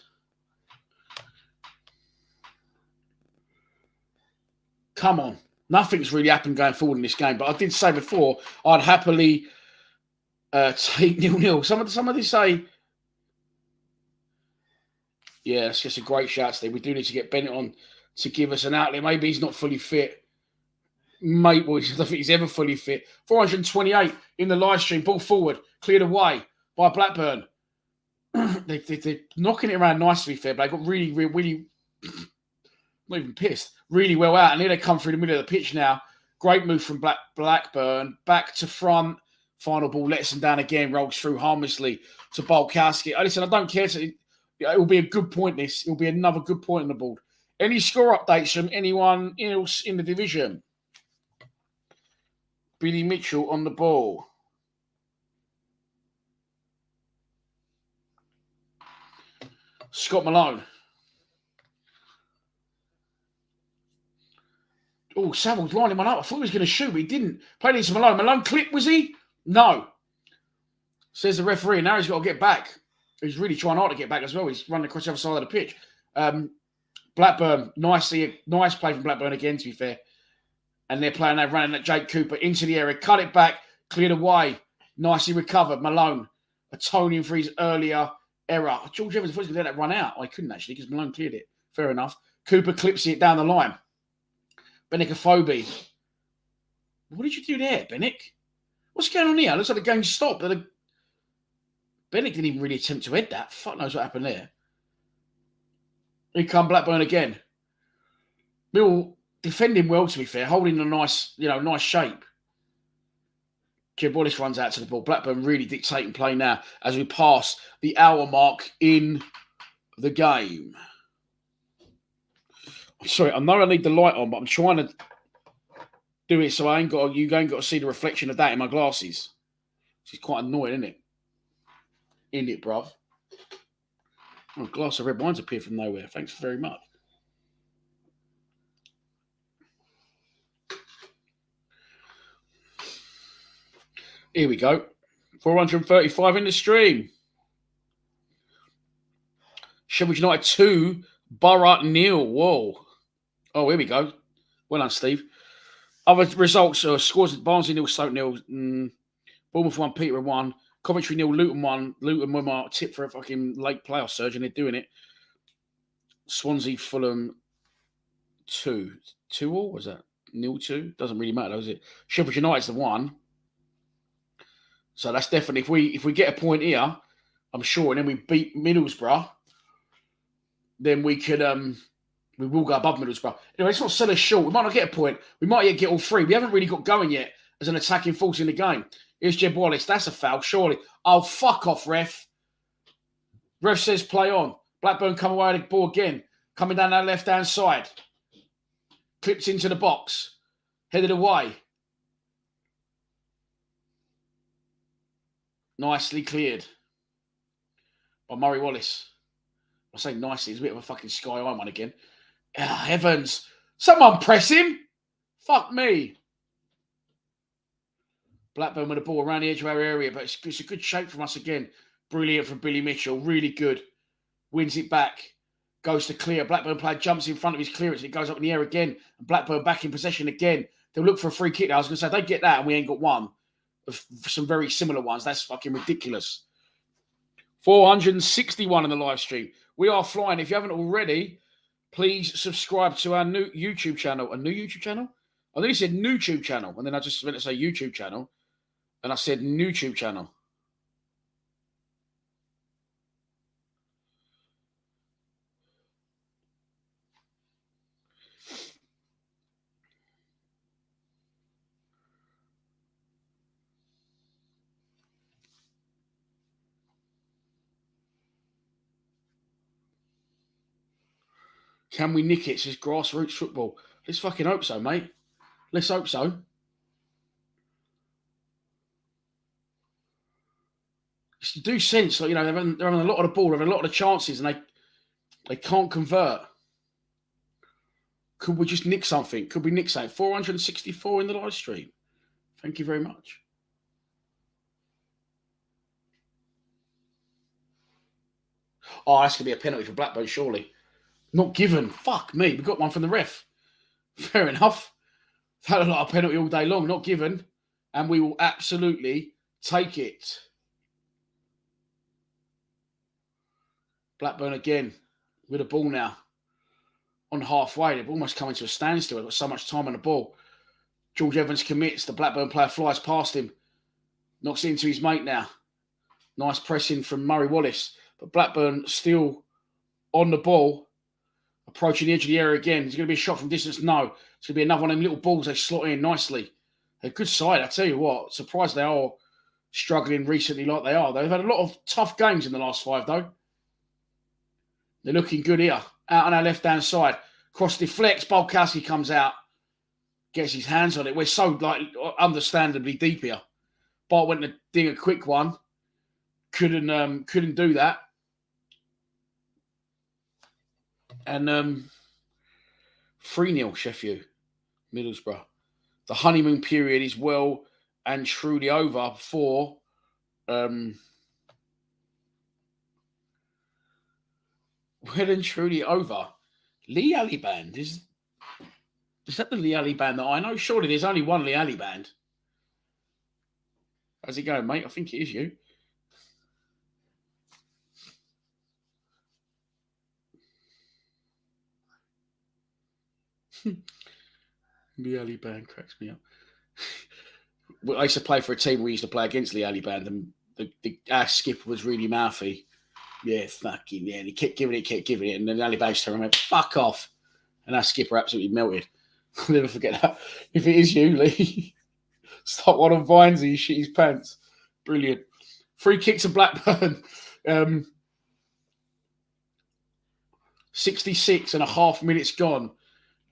Come on. Nothing's really happened going forward in this game, but I did say before I'd happily take 0-0. Somebody say, yeah, it's just a great shout, Steve. We do need to get Bennett on to give us an outlet. Maybe he's not fully fit. Mate, boys, I don't think he's ever fully fit. 428 in the live stream. Ball forward, cleared away by Blackburn. They're knocking it around nice, to be fair, but they got really, not even pissed, really well out. And here they come through the middle of the pitch now. Great move from Blackburn. Back to front. Final ball lets them down again. Rolls through harmlessly to Bulkowski. Listen, I don't care. It will be a good point, this. It will be another good point on the board. Any score updates from anyone else in the division? Billy Mitchell on the ball. Scott Malone. Oh, Saville's lining one up. I thought he was going to shoot, but he didn't. Played into Malone. Malone clipped, was he? No. Says the referee. Now he's got to get back. He's really trying hard to get back as well. He's running across the other side of the pitch. Blackburn, nice play from Blackburn again, to be fair. And they're playing that, running at Jake Cooper into the area. Cut it back. Cleared away. Nicely recovered. Malone atoning for his earlier error. George Evans was going to let that run out. I couldn't actually because Malone cleared it. Fair enough. Cooper clips it down the line. Benik Afobe. What did you do there, Benik? What's going on here? It looks like the game stopped. Benik didn't even really attempt to head that. Fuck knows what happened there. Here come Blackburn again. Mill defending well, to be fair, holding a nice shape. Jed Wallace runs out to the ball. Blackburn really dictating play now as we pass the hour mark in the game. I'm sorry, I know I need the light on, but I'm trying to do it so you ain't got to see the reflection of that in my glasses. Which is quite annoying, isn't it? Isn't it, bruv? Oh, a glass of red wine's appeared from nowhere. Thanks very much. Here we go. 435 in the stream. Sheffield United 2, Borough 0. Whoa. Oh, here we go. Well done, Steve. Other results are scores at Barnsley 0, Stoke 0, Bournemouth 1, Peterborough 1, Coventry 0, Luton 1. Luton were my tip for a fucking late playoff surge, and they're doing it. Swansea, Fulham 2. 2-all? Was that 0-2? Doesn't really matter, does it? Sheffield United's the 1. So that's definitely, if we get a point here, I'm sure, and then we beat Middlesbrough, then we could we will go above Middlesbrough. Anyway, let's not sell us short. We might not get a point. We might yet get all 3. We haven't really got going yet as an attacking force in the game. Here's Jeb Wallace. That's a foul, surely. Oh, fuck off, ref. Ref says play on. Blackburn come away with the ball again. Coming down that left-hand side. Clips into the box. Headed away. Nicely cleared by Murray Wallace. I say nicely, it's a bit of a fucking Sky High one again. Oh, heavens. Someone press him. Fuck me. Blackburn with the ball around the edge of our area, but it's a good shape from us again. Brilliant from Billy Mitchell. Really good. Wins it back. Goes to clear. Blackburn player jumps in front of his clearance. It goes up in the air again. And Blackburn back in possession again. They'll look for a free kick. I was going to say, they get that and we ain't got one. Some very similar ones. That's fucking ridiculous. 461 in the live stream. We are flying. If you haven't already, please subscribe to our new YouTube channel. A new YouTube channel? I think it said new YouTube channel. And then I just meant to say YouTube channel. And I said new YouTube channel. Can we nick it? It says grassroots football. Let's fucking hope so, mate. Let's hope so. It do sense, like, you know, they're having a lot of the ball, they're having a lot of the chances, and they can't convert. Could we just nick something? Could we nick something? 464 in the live stream. Thank you very much. Oh, that's going to be a penalty for Blackburn, surely. Not given. Fuck me. We got one from the ref. Fair enough. Had a lot of penalty all day long. Not given. And we will absolutely take it. Blackburn again with the ball now. On halfway. They've almost come into a standstill. They've got so much time on the ball. George Evans commits. The Blackburn player flies past him. Knocks it into his mate now. Nice pressing from Murray Wallace. But Blackburn still on the ball. Approaching the edge of the area again. Is going to be a shot from distance? No. It's going to be another one of them little balls they slot in nicely. A good side, I tell you what. Surprised they are struggling recently like they are. They've had a lot of tough games in the last 5, though. They're looking good here. Out on our left-hand side. Cross deflects. Bolkowski comes out. Gets his hands on it. We're so, understandably deep here. Bart went to ding a quick one. Couldn't do that. And 3-0 Sheffield, Middlesbrough. The honeymoon period is well and truly over for well and truly over. Lee Alley Band. Is that the Lee Alley Band that I know? Surely there's only one Lee Alley Band. How's it going, mate? I think it is you. Lee Alley Band cracks me up. I used to play for a team we used to play against Lee Alley Band, and our skipper was really mouthy. Yeah, fucking yeah. And he kept giving it, and then Alley Band used to went, fuck off. And our skipper absolutely melted. I'll never forget that. If it is you, Lee, stop one on Vines and you shit his pants. Brilliant. Free kick to Blackburn. 66 and a half minutes gone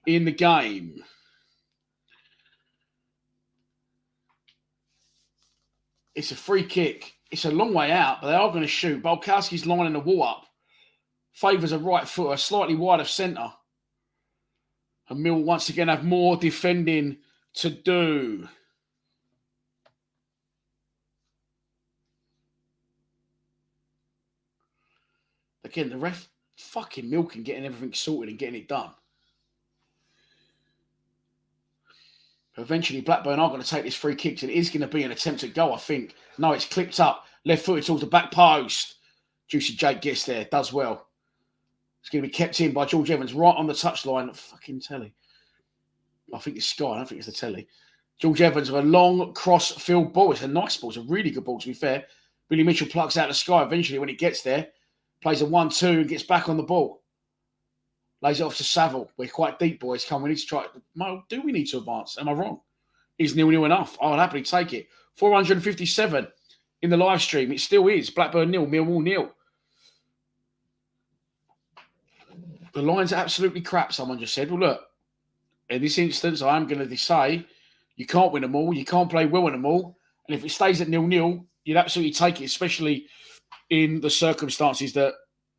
in the game. It's a free kick. It's a long way out, but they are going to shoot. Bulkowski's lining the wall up. Favours a right footer, slightly wide of centre. And Mill once again have more defending to do. Again, the ref fucking milking, getting everything sorted and getting it done. Eventually, Blackburn are going to take this free kick, and it is going to be an attempt at goal, I think. No, it's clipped up. Left footed towards the back post. Juicy Jake gets there, does well. It's going to be kept in by George Evans right on the touchline. Fucking telly. I think it's Sky. I don't think it's the telly. George Evans with a long cross-field ball. It's a nice ball. It's a really good ball, to be fair. Billy Mitchell plucks out the Sky eventually when it gets there. Plays a 1-2 and gets back on the ball. Lays it off to Saville. We're quite deep, boys. Come, we need to try. Do we need to advance? Am I wrong? Is 0-0 enough? I'll happily take it. 457 in the live stream. It still is. Blackburn 0, Millwall 0. The line's absolutely crap, someone just said. Well, look, in this instance, I am going to say you can't win them all. You can't play well in them all. And if it stays at 0-0, you'd absolutely take it, especially in the circumstances that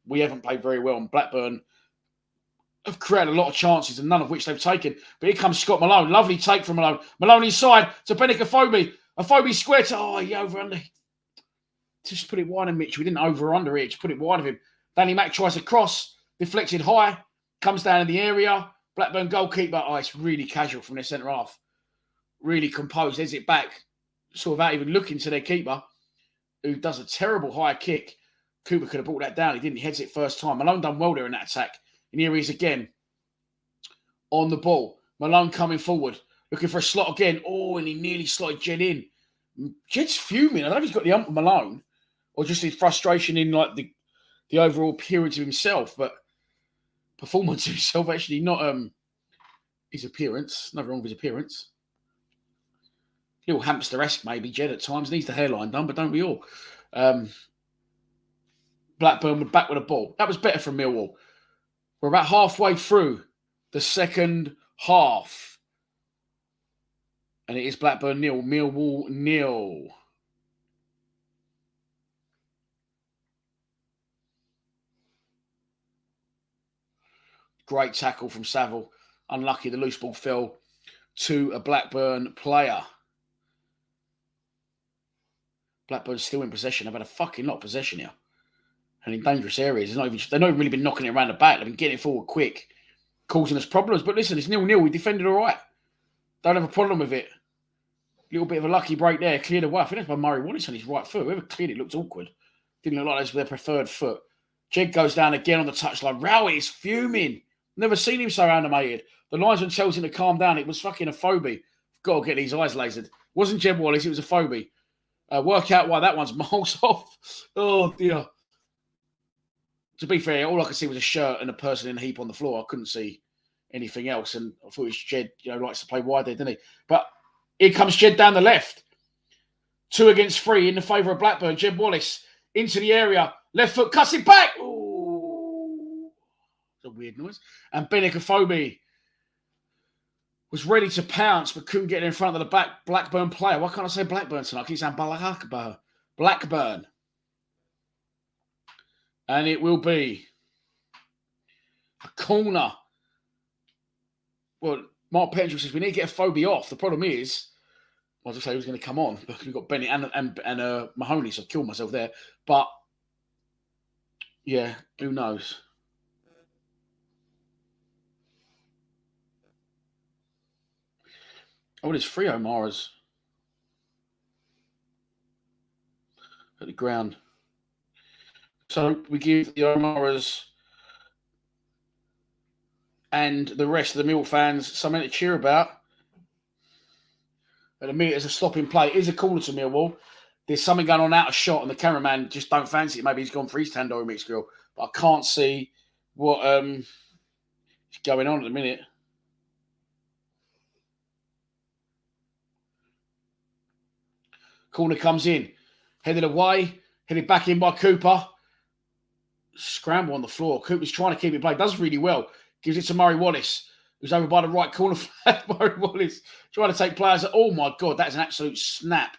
we haven't played very well. And Blackburn have created a lot of chances, and none of which they've taken. But here comes Scott Malone. Lovely take from Malone. Malone inside to Benik Afobe. Afobe square to, he over under. Just put it wide of Mitch. We didn't over or under it. Just put it wide of him. Danny Mack tries to cross. Deflected high. Comes down in the area. Blackburn goalkeeper. It's really casual from their centre half. Really composed. Heads it back. Sort of without even looking to their keeper, who does a terrible high kick. Cooper could have brought that down. He didn't. He heads it first time. Malone done well there in that attack. And here he is again on the ball. Malone coming forward. Looking for a slot again. And he nearly slotted Jed in. Jed's fuming. I don't know if he's got the ump of Malone or just his frustration in like the overall appearance of himself, but performance of himself, actually, not his appearance. Nothing wrong with his appearance. A little hamster-esque, maybe, Jed at times. Needs the hairline done, but don't we all? Blackburn were back with a ball. That was better from Millwall. We're about halfway through the second half. And it is Blackburn 0, Millwall 0. Great tackle from Saville. Unlucky the loose ball fell to a Blackburn player. Blackburn's still in possession. They've had a fucking lot of possession here. And in dangerous areas. They've not even really been knocking it around the back. They've been getting it forward quick, causing us problems. But listen, it's 0-0. We defended all right. Don't have a problem with it. A little bit of a lucky break there. Cleared away. I think that's by Murray Wallace on his right foot. Whoever cleared it looked awkward. Didn't look like that was their preferred foot. Jed goes down again on the touchline. Rowie is fuming. Never seen him so animated. The linesman tells him to calm down. It was fucking Afobe. Got to get these eyes lasered. It wasn't Jed Wallace. It was Afobe. Work out why that one's miles off. Oh, dear. To be fair, all I could see was a shirt and a person in a heap on the floor. I couldn't see anything else. And I thought it was Jed, likes to play wide there, didn't he? But here comes Jed down the left. 2 against 3 in the favour of Blackburn. Jed Wallace into the area. Left foot cuts it back. Ooh. It's a weird noise. And Benik Afobe was ready to pounce but couldn't get in front of the back Blackburn player. Why can't I say Blackburn tonight? I keep saying Blackburn. And it will be a corner. Well, Mark Pettingell says we need to get Afobe off. The problem is, I was just saying he was going to come on, but we've got Bennett and Mahoney, so I've killed myself there. But yeah, who knows? Oh, there's 3 O'Maras at the ground. So we give the O'Maras and the rest of the Mill fans something to cheer about. At the minute, there's a stop in play. It is a corner to Millwall. There's something going on out of shot, and the cameraman just don't fancy it. Maybe he's gone for his Tandoori mixed grill. But I can't see what is going on at the minute. Corner comes in. Headed away. Headed back in by Cooper. Scramble on the floor. Cooper's trying to keep it played. Does really well. Gives it to Murray Wallace, who's over by the right corner flag. Murray Wallace trying to take players. Oh, my God. That's an absolute snap.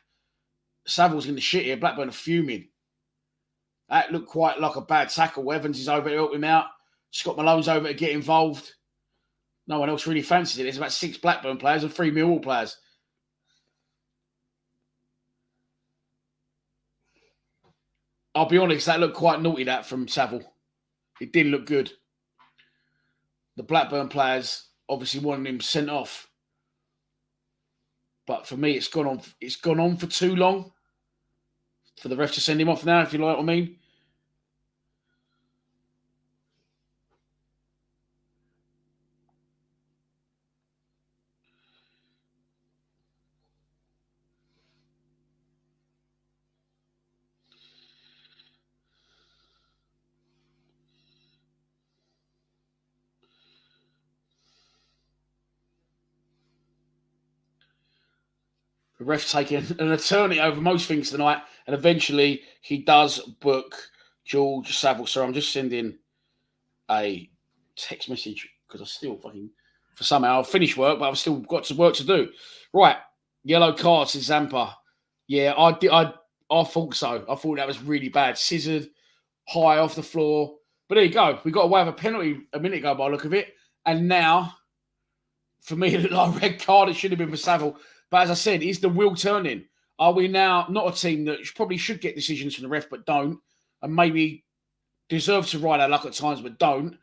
Savile's in the shit here. Blackburn are fuming. That looked quite like a bad tackle. Evans is over to help him out. Scott Malone's over to get involved. No one else really fancies it. There's about 6 Blackburn players and 3 Millwall players. I'll be honest, that looked quite naughty, that, from Savile. It didn't look good. The Blackburn players obviously wanted him sent off. But for me, it's gone on for too long for the ref to send him off now, if you like what I mean. The ref's taking an eternity over most things tonight, and eventually he does book George Savile. So I'm just sending a text message because I still for somehow I've finished work, but I've still got some work to do. Right, yellow card to Zampa. Yeah, I thought so. I thought that was really bad. Scissored, high off the floor. But there you go. We got away with a penalty a minute ago by the look of it, and now, for me, it looked like a red card. It should have been for Savile. But as I said, is the wheel turning? Are we now not a team that probably should get decisions from the ref but don't, and maybe deserve to ride our luck at times but don't?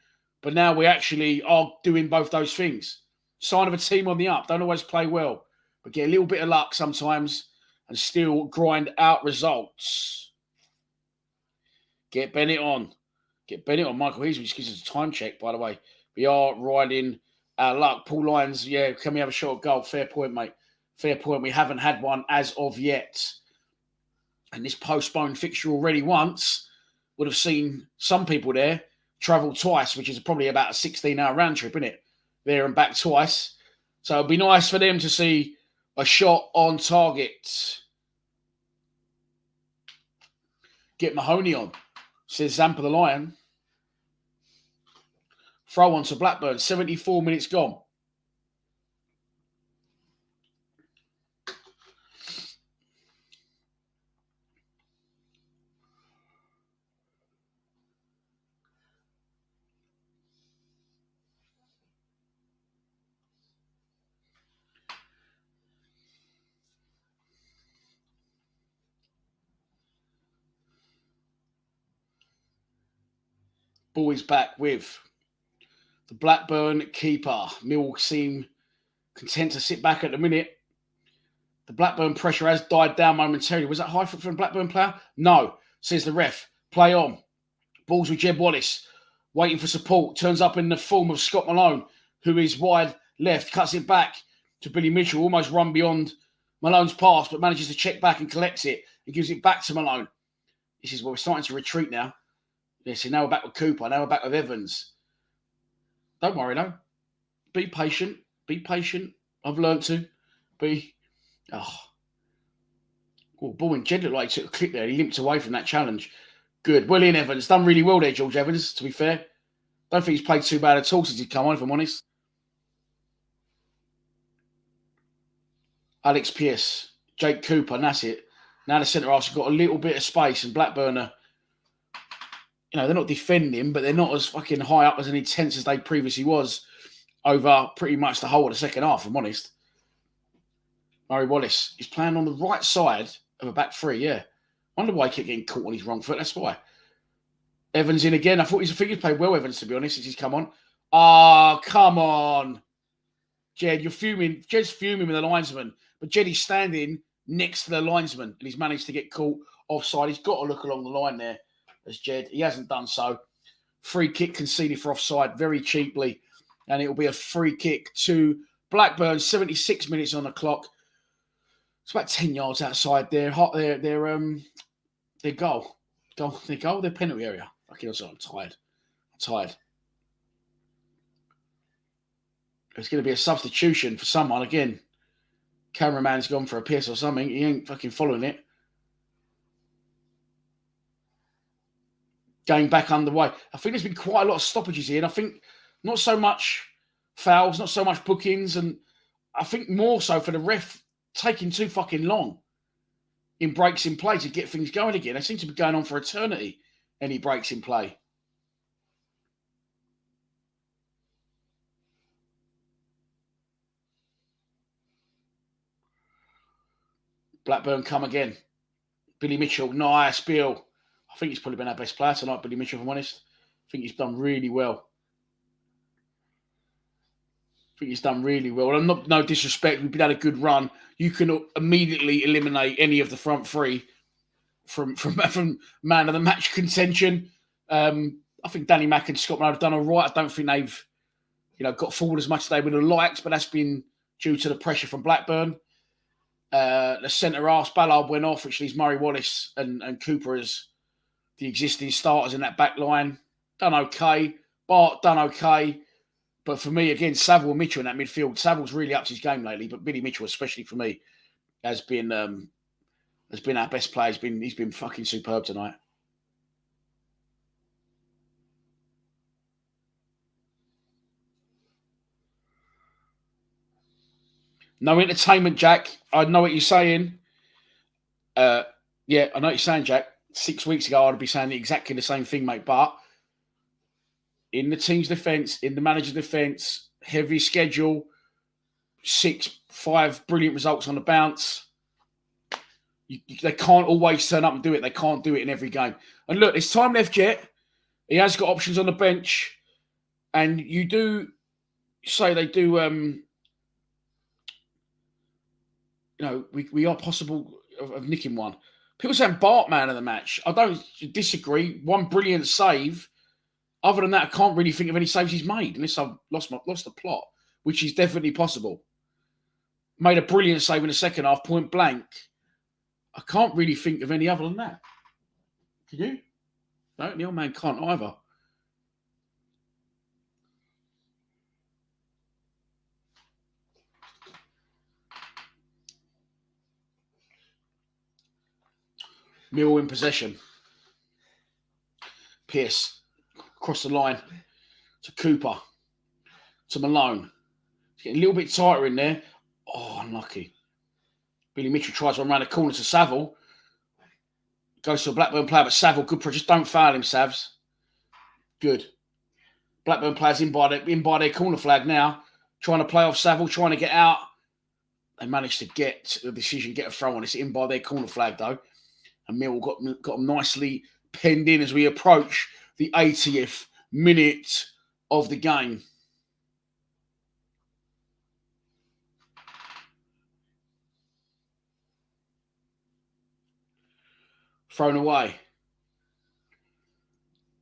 But now we actually are doing both those things. Sign of a team on the up. Don't always play well, but get a little bit of luck sometimes and still grind out results. Get Bennett on. Get Bennett on. Michael Heasley just gives us a time check, by the way. We are riding our luck. Paul Lyons, yeah, can we have a shot at goal? Fair point, mate. Fair point. We haven't had one as of yet. And this postponed fixture already once would have seen some people there travel twice, which is probably about a 16-hour round trip, isn't it? There and back twice. So it'd be nice for them to see a shot on target. Get Mahoney on, says Zampa the Lion. Throw on to Blackburn. 74 minutes gone. Boys back with the Blackburn keeper. Mill seem content to sit back at the minute. The Blackburn pressure has died down momentarily. Was that high foot from a Blackburn player? No, says the ref. Play on. Balls with Jeb Wallace. Waiting for support. Turns up in the form of Scott Malone, who is wide left. Cuts it back to Billy Mitchell. Almost run beyond Malone's pass, but manages to check back and collects it. And gives it back to Malone. This is where we're starting to retreat now. Yeah, so now we're back with Cooper. Now we're back with Evans. Don't worry, though. Be patient. Be patient. I've learned to be. Oh, ball in Jed looked like he took a clip there. He limped away from that challenge. Good. William Evans. Done really well there, George Evans, to be fair. Don't think he's played too bad at all since he's come on, if I'm honest. Alex Pearce. Jake Cooper. And that's it. Now the centre-halves have got a little bit of space, and Blackburn are, they're not defending, but they're not as fucking high up as and intense as they previously was over pretty much the whole of the second half, if I'm honest. Murray Wallace is playing on the right side of a back three, yeah. Wonder why he kept getting caught on his wrong foot, that's why. Evans in again. I think he's played well, Evans, to be honest, since he's come on. Ah, come on. Jed, you're fuming. Jed's fuming with the linesman, but Jed is standing next to the linesman, and he's managed to get caught offside. He's got to look along the line there. As Jed, he hasn't done so. Free kick conceded for offside very cheaply, and it will be a free kick to Blackburn. 76 minutes on the clock. It's about 10 yards outside their goal. Their penalty area. Fucking hell, I'm tired. There's going to be a substitution for someone again. Cameraman's gone for a piss or something. He ain't fucking following it. Going back underway. I think there's been quite a lot of stoppages here. And I think not so much fouls, not so much bookings. And I think more so for the ref taking too fucking long. in breaks in play to get things going again. They seem to be going on for eternity, any breaks in play. Blackburn come again. Billy Mitchell, nice, Bill. I think he's probably been our best player tonight, Billy Mitchell, if I'm honest. I think he's done really well. And no disrespect, we've had a good run. You can immediately eliminate any of the front three from man of the match contention. I think Danny Mack and Scott Miller have done all right. I don't think they've got forward as much as they would have liked, but that's been due to the pressure from Blackburn. The centre half, Ballard went off, which leaves Murray Wallace and Cooper as the existing starters in that back line. Done okay. Bart done okay. But for me, again, Saville and Mitchell in that midfield. Saville's really upped his game lately, but Billy Mitchell, especially for me, has been our best player. He's been fucking superb tonight. No entertainment, Jack. I know what you're saying. Yeah, I know what you're saying, Jack. 6 weeks ago, I'd be saying exactly the same thing, mate. But in the team's defence, in the manager's defence, heavy schedule, 5 brilliant results on the bounce. They can't always turn up and do it. They can't do it in every game. And look, there's time left yet. He has got options on the bench. And you do say they do... we are possible of nicking one. People saying Bart man of the match. I don't disagree. One brilliant save. Other than that, I can't really think of any saves he's made unless I've lost the plot, which is definitely possible. Made a brilliant save in the second half, point blank. I can't really think of any other than that. Can you? No, the old man can't either. Millwall in possession. Pearce across the line to Cooper, to Malone. It's getting a little bit tighter in there. Oh, unlucky. Billy Mitchell tries to run around the corner to Saville. Goes to a Blackburn player, but Saville, good. Just don't foul him, Savs. Good. Blackburn players in by their corner flag now, trying to play off Saville, trying to get out. They managed to get the decision, get a throw on. It's in by their corner flag, though. And Millwall got them nicely penned in as we approach the 80th minute of the game. Thrown away.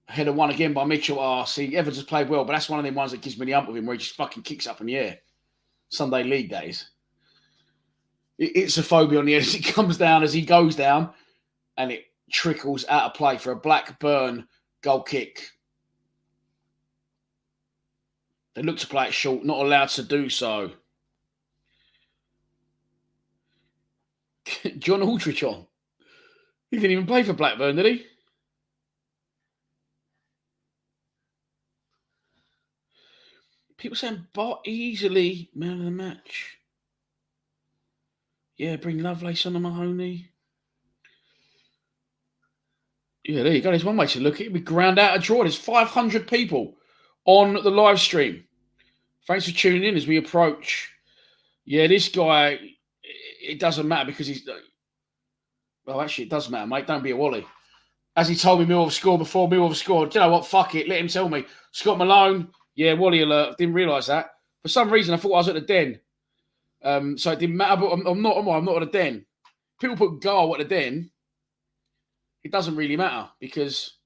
Header one again by Mitchell. See, Evans has played well, but that's one of them ones that gives me the ump with him where he just fucking kicks up in the air. Sunday league days. It's a phobia on the end as it comes down, as he goes down. And it trickles out of play for a Blackburn goal kick. They look to play it short, not allowed to do so. John Aldrich on. He didn't even play for Blackburn, did he? People saying Bart easily man of the match. Yeah, bring Lovelace on to Mahoney. Yeah, there you go. There's one way to look at it. We ground out a draw. There's 500 people on the live stream. Thanks for tuning in as we approach. Yeah, this guy, it doesn't matter because he's... Well, actually, it does matter, mate. Don't be a wally. As he told me Millwall have scored before Millwall have scored. Do you know what? Fuck it. Let him tell me. Scott Malone. Yeah, wally alert. Didn't realise that. For some reason, I thought I was at the Den. So it didn't matter, but I'm not at the Den. People put goal at the Den. It doesn't really matter because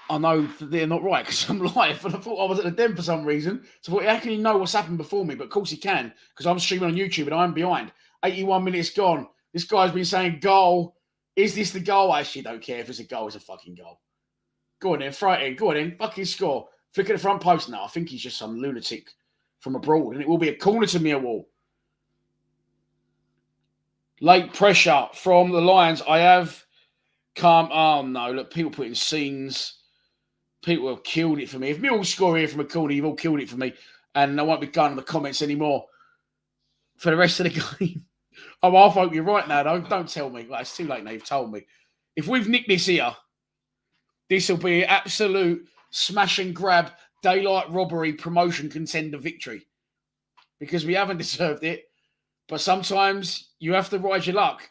I know that they're not right because I'm live, but I thought I was at the Den for some reason. So I thought, how can he know what's happened before me? But of course he can because I'm streaming on YouTube and I'm behind. 81 minutes gone. This guy's been saying goal. Is this the goal? I actually don't care if it's a goal. It's a fucking goal. Go on then, throw it in. Go on then, fucking score. Flick at the front post now. I think he's just some lunatic from abroad and it will be a corner to Millwall. Late pressure from the Lions. I have come... Oh, no. Look, people putting scenes. People have killed it for me. If Millwall score here from a corner, you've all killed it for me. And I won't be going to the comments anymore for the rest of the game. Oh, I hope you're right now, though. Don't tell me. Well, it's too late now. You've told me. If we've nicked this here, this will be an absolute smash and grab daylight robbery promotion contender victory. Because we haven't deserved it. But sometimes you have to ride your luck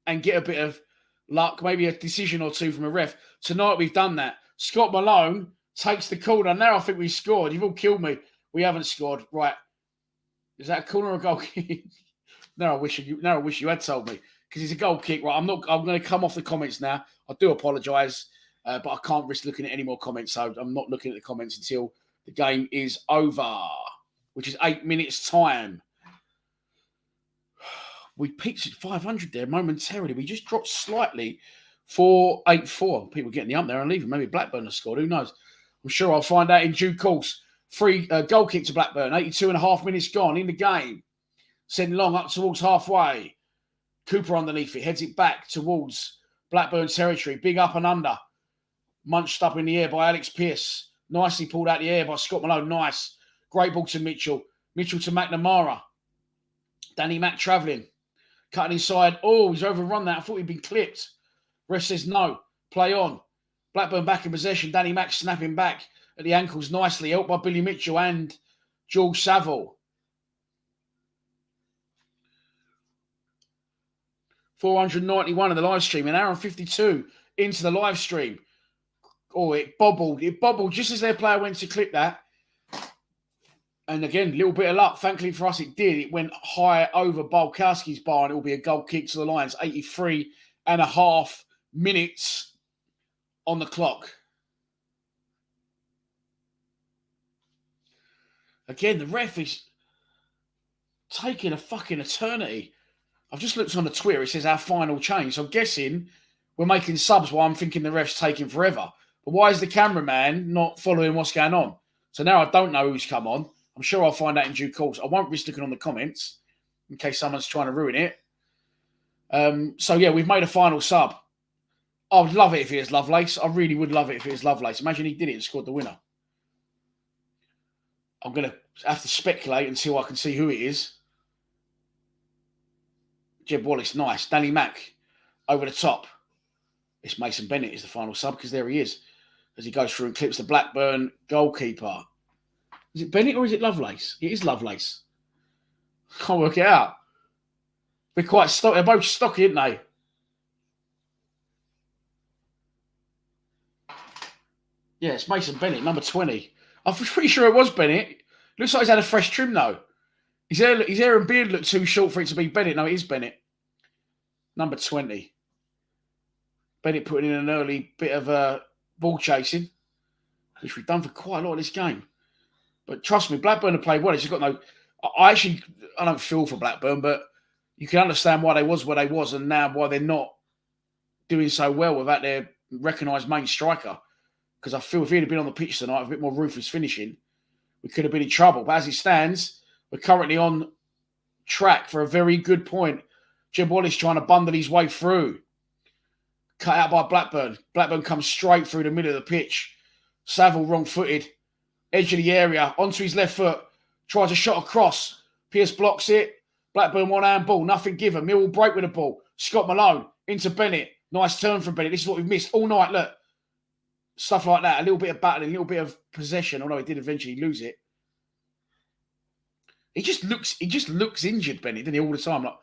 and get a bit of luck, maybe a decision or two from a ref. Tonight we've done that. Scott Malone takes the corner. Now I think we scored. You've all killed me. We haven't scored. Right. Is that a corner or a goal kick? Now I wish you had told me. Because it's a goal kick. Right. I'm going to come off the comments now. I do apologise. But I can't risk looking at any more comments. So I'm not looking at the comments until the game is over, which is 8 minutes time. We peaked at 500 there momentarily. We just dropped slightly 4-8-4. People getting the up there and leaving. Maybe Blackburn has scored. Who knows? I'm sure I'll find out in due course. Free goal kick to Blackburn. 82.5 minutes gone in the game. Sending long up towards halfway. Cooper underneath it. Heads it back towards Blackburn territory. Big up and under. Munched up in the air by Alex Pearce. Nicely pulled out the air by Scott Malone. Nice. Great ball to Mitchell. Mitchell to McNamara. Danny Mack travelling. Cutting inside. Oh, he's overrun that. I thought he'd been clipped. Ref says no. Play on. Blackburn back in possession. Danny Mack snapping back at the ankles nicely. Helped by Billy Mitchell and George Saville. 491 in the live stream. An hour and 52 into the live stream. Oh, it bobbled. It bobbled just as their player went to clip that. And again, a little bit of luck. Thankfully for us, it did. It went high over Bulkowski's bar, and it will be a goal kick to the Lions. 83.5 minutes on the clock. Again, the ref is taking a fucking eternity. I've just looked on the Twitter. It says our final change. So I'm guessing we're making subs while I'm thinking the ref's taking forever. But why is the cameraman not following what's going on? So now I don't know who's come on. I'm sure I'll find out in due course. I won't risk looking on the comments in case someone's trying to ruin it. So, yeah, we've made a final sub. I would love it if it was Lovelace. I really would love it if it was Lovelace. Imagine he did it and scored the winner. I'm going to have to speculate until I can see who it is. Jeb Wallace, nice. Danny Mack over the top. It's Mason Bennett is the final sub because there he is as he goes through and clips the Blackburn goalkeeper. Is it Bennett or is it Lovelace? It is Lovelace. Can't work it out. They're quite stocky. They're both stocky, aren't they? Yeah, it's Mason Bennett, number 20. I'm pretty sure it was Bennett. Looks like he's had a fresh trim, though. His hair and beard look too short for it to be Bennett. No, it is Bennett. Number 20. Bennett putting in an early bit of ball chasing, which we've done for quite a lot of this game. But trust me, Blackburn have played well. It's just got no... I don't feel for Blackburn, but you can understand why they was where they was and now why they're not doing so well without their recognised main striker. Because I feel if he'd have been on the pitch tonight, a bit more ruthless finishing, we could have been in trouble. But as it stands, we're currently on track for a very good point. Jeb Wallace trying to bundle his way through. Cut out by Blackburn. Blackburn comes straight through the middle of the pitch. Saville wrong-footed. Edge of the area. Onto his left foot. Tries a shot across. Pearce blocks it. Blackburn one-hand ball. Nothing given. Millwall break with the ball. Scott Malone into Bennett. Nice turn from Bennett. This is what we've missed all night. Look. Stuff like that. A little bit of battling. A little bit of possession. Although he did eventually lose it. He just looks injured, Bennett, doesn't he, all the time? Like,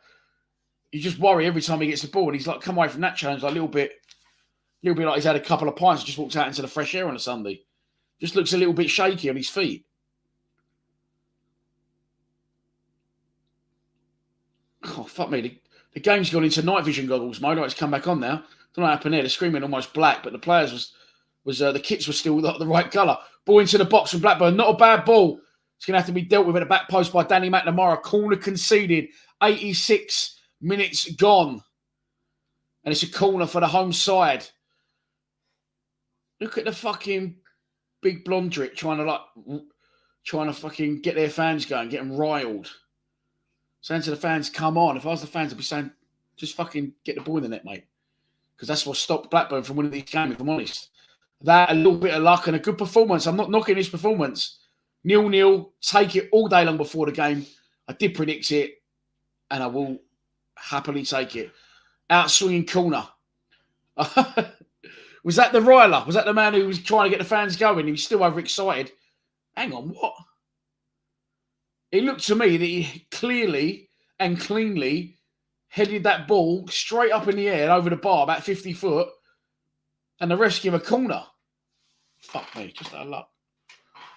you just worry every time he gets the ball. And he's like, come away from that challenge like a little bit like he's had a couple of pints and just walked out into the fresh air on a Sunday. Just looks a little bit shaky on his feet. Oh, fuck me. The game's gone into night vision goggles mode. It's come back on now. Don't know what happened there. The screen went almost black, but the players the kits were still the right colour. Ball into the box from Blackburn. Not a bad ball. It's going to have to be dealt with at the back post by Danny McNamara. Corner conceded. 86 minutes gone. And it's a corner for the home side. Look at the fucking big blondrick trying to fucking get their fans going, get them riled. Saying to the fans, come on. If I was the fans, I'd be saying, just fucking get the ball in the net, mate. Because that's what stopped Blackburn from winning these games, if I'm honest. That, a little bit of luck and a good performance. I'm not knocking his performance. 0-0, take it all day long before the game. I did predict it, and I will Happily take it. Out swinging corner. Was that the Ryler? Was that the man who was trying to get the fans going? He was still overexcited. Hang on, what? It looked to me that he clearly and cleanly headed that ball straight up in the air over the bar, about 50 foot, and the refs give a corner. Fuck me, just out of luck.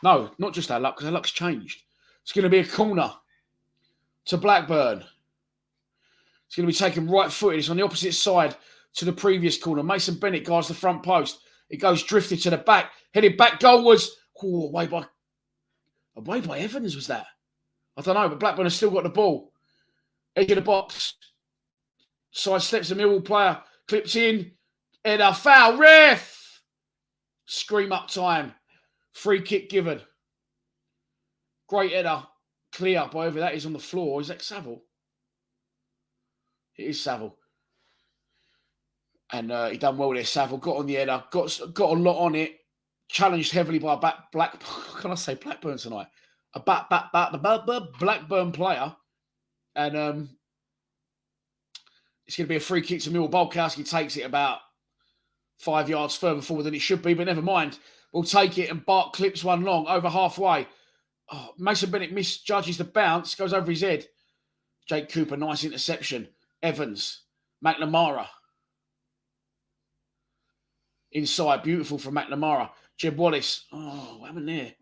No, not just out of luck, because our luck's changed. It's going to be a corner to Blackburn. It's going to be taken right-footed. It's on the opposite side to the previous corner. Mason Bennett guards the front post. It goes drifted to the back. Headed back goalwards. Ooh, away by Evans was that? I don't know, but Blackburn has still got the ball. Edge of the box. Side steps the Millwall player. Clips in. Header foul. Ref! Scream up time. Free kick given. Great header. Clear by over that is on the floor. Is that Saville? It is Saville. And he done well there, Saville. Got on the header. Got a lot on it. Challenged heavily by a can I say Blackburn tonight? A Blackburn player. And it's going to be a free kick to Millwall. Bolkowski takes it about 5 yards further forward than it should be, but never mind. We'll take it, and Bart clips one long over halfway. Oh, Mason Bennett misjudges the bounce, goes over his head. Jake Cooper, nice interception. Evans, McNamara. Inside, beautiful from McNamara. Jeb Wallace. Oh, what happened there?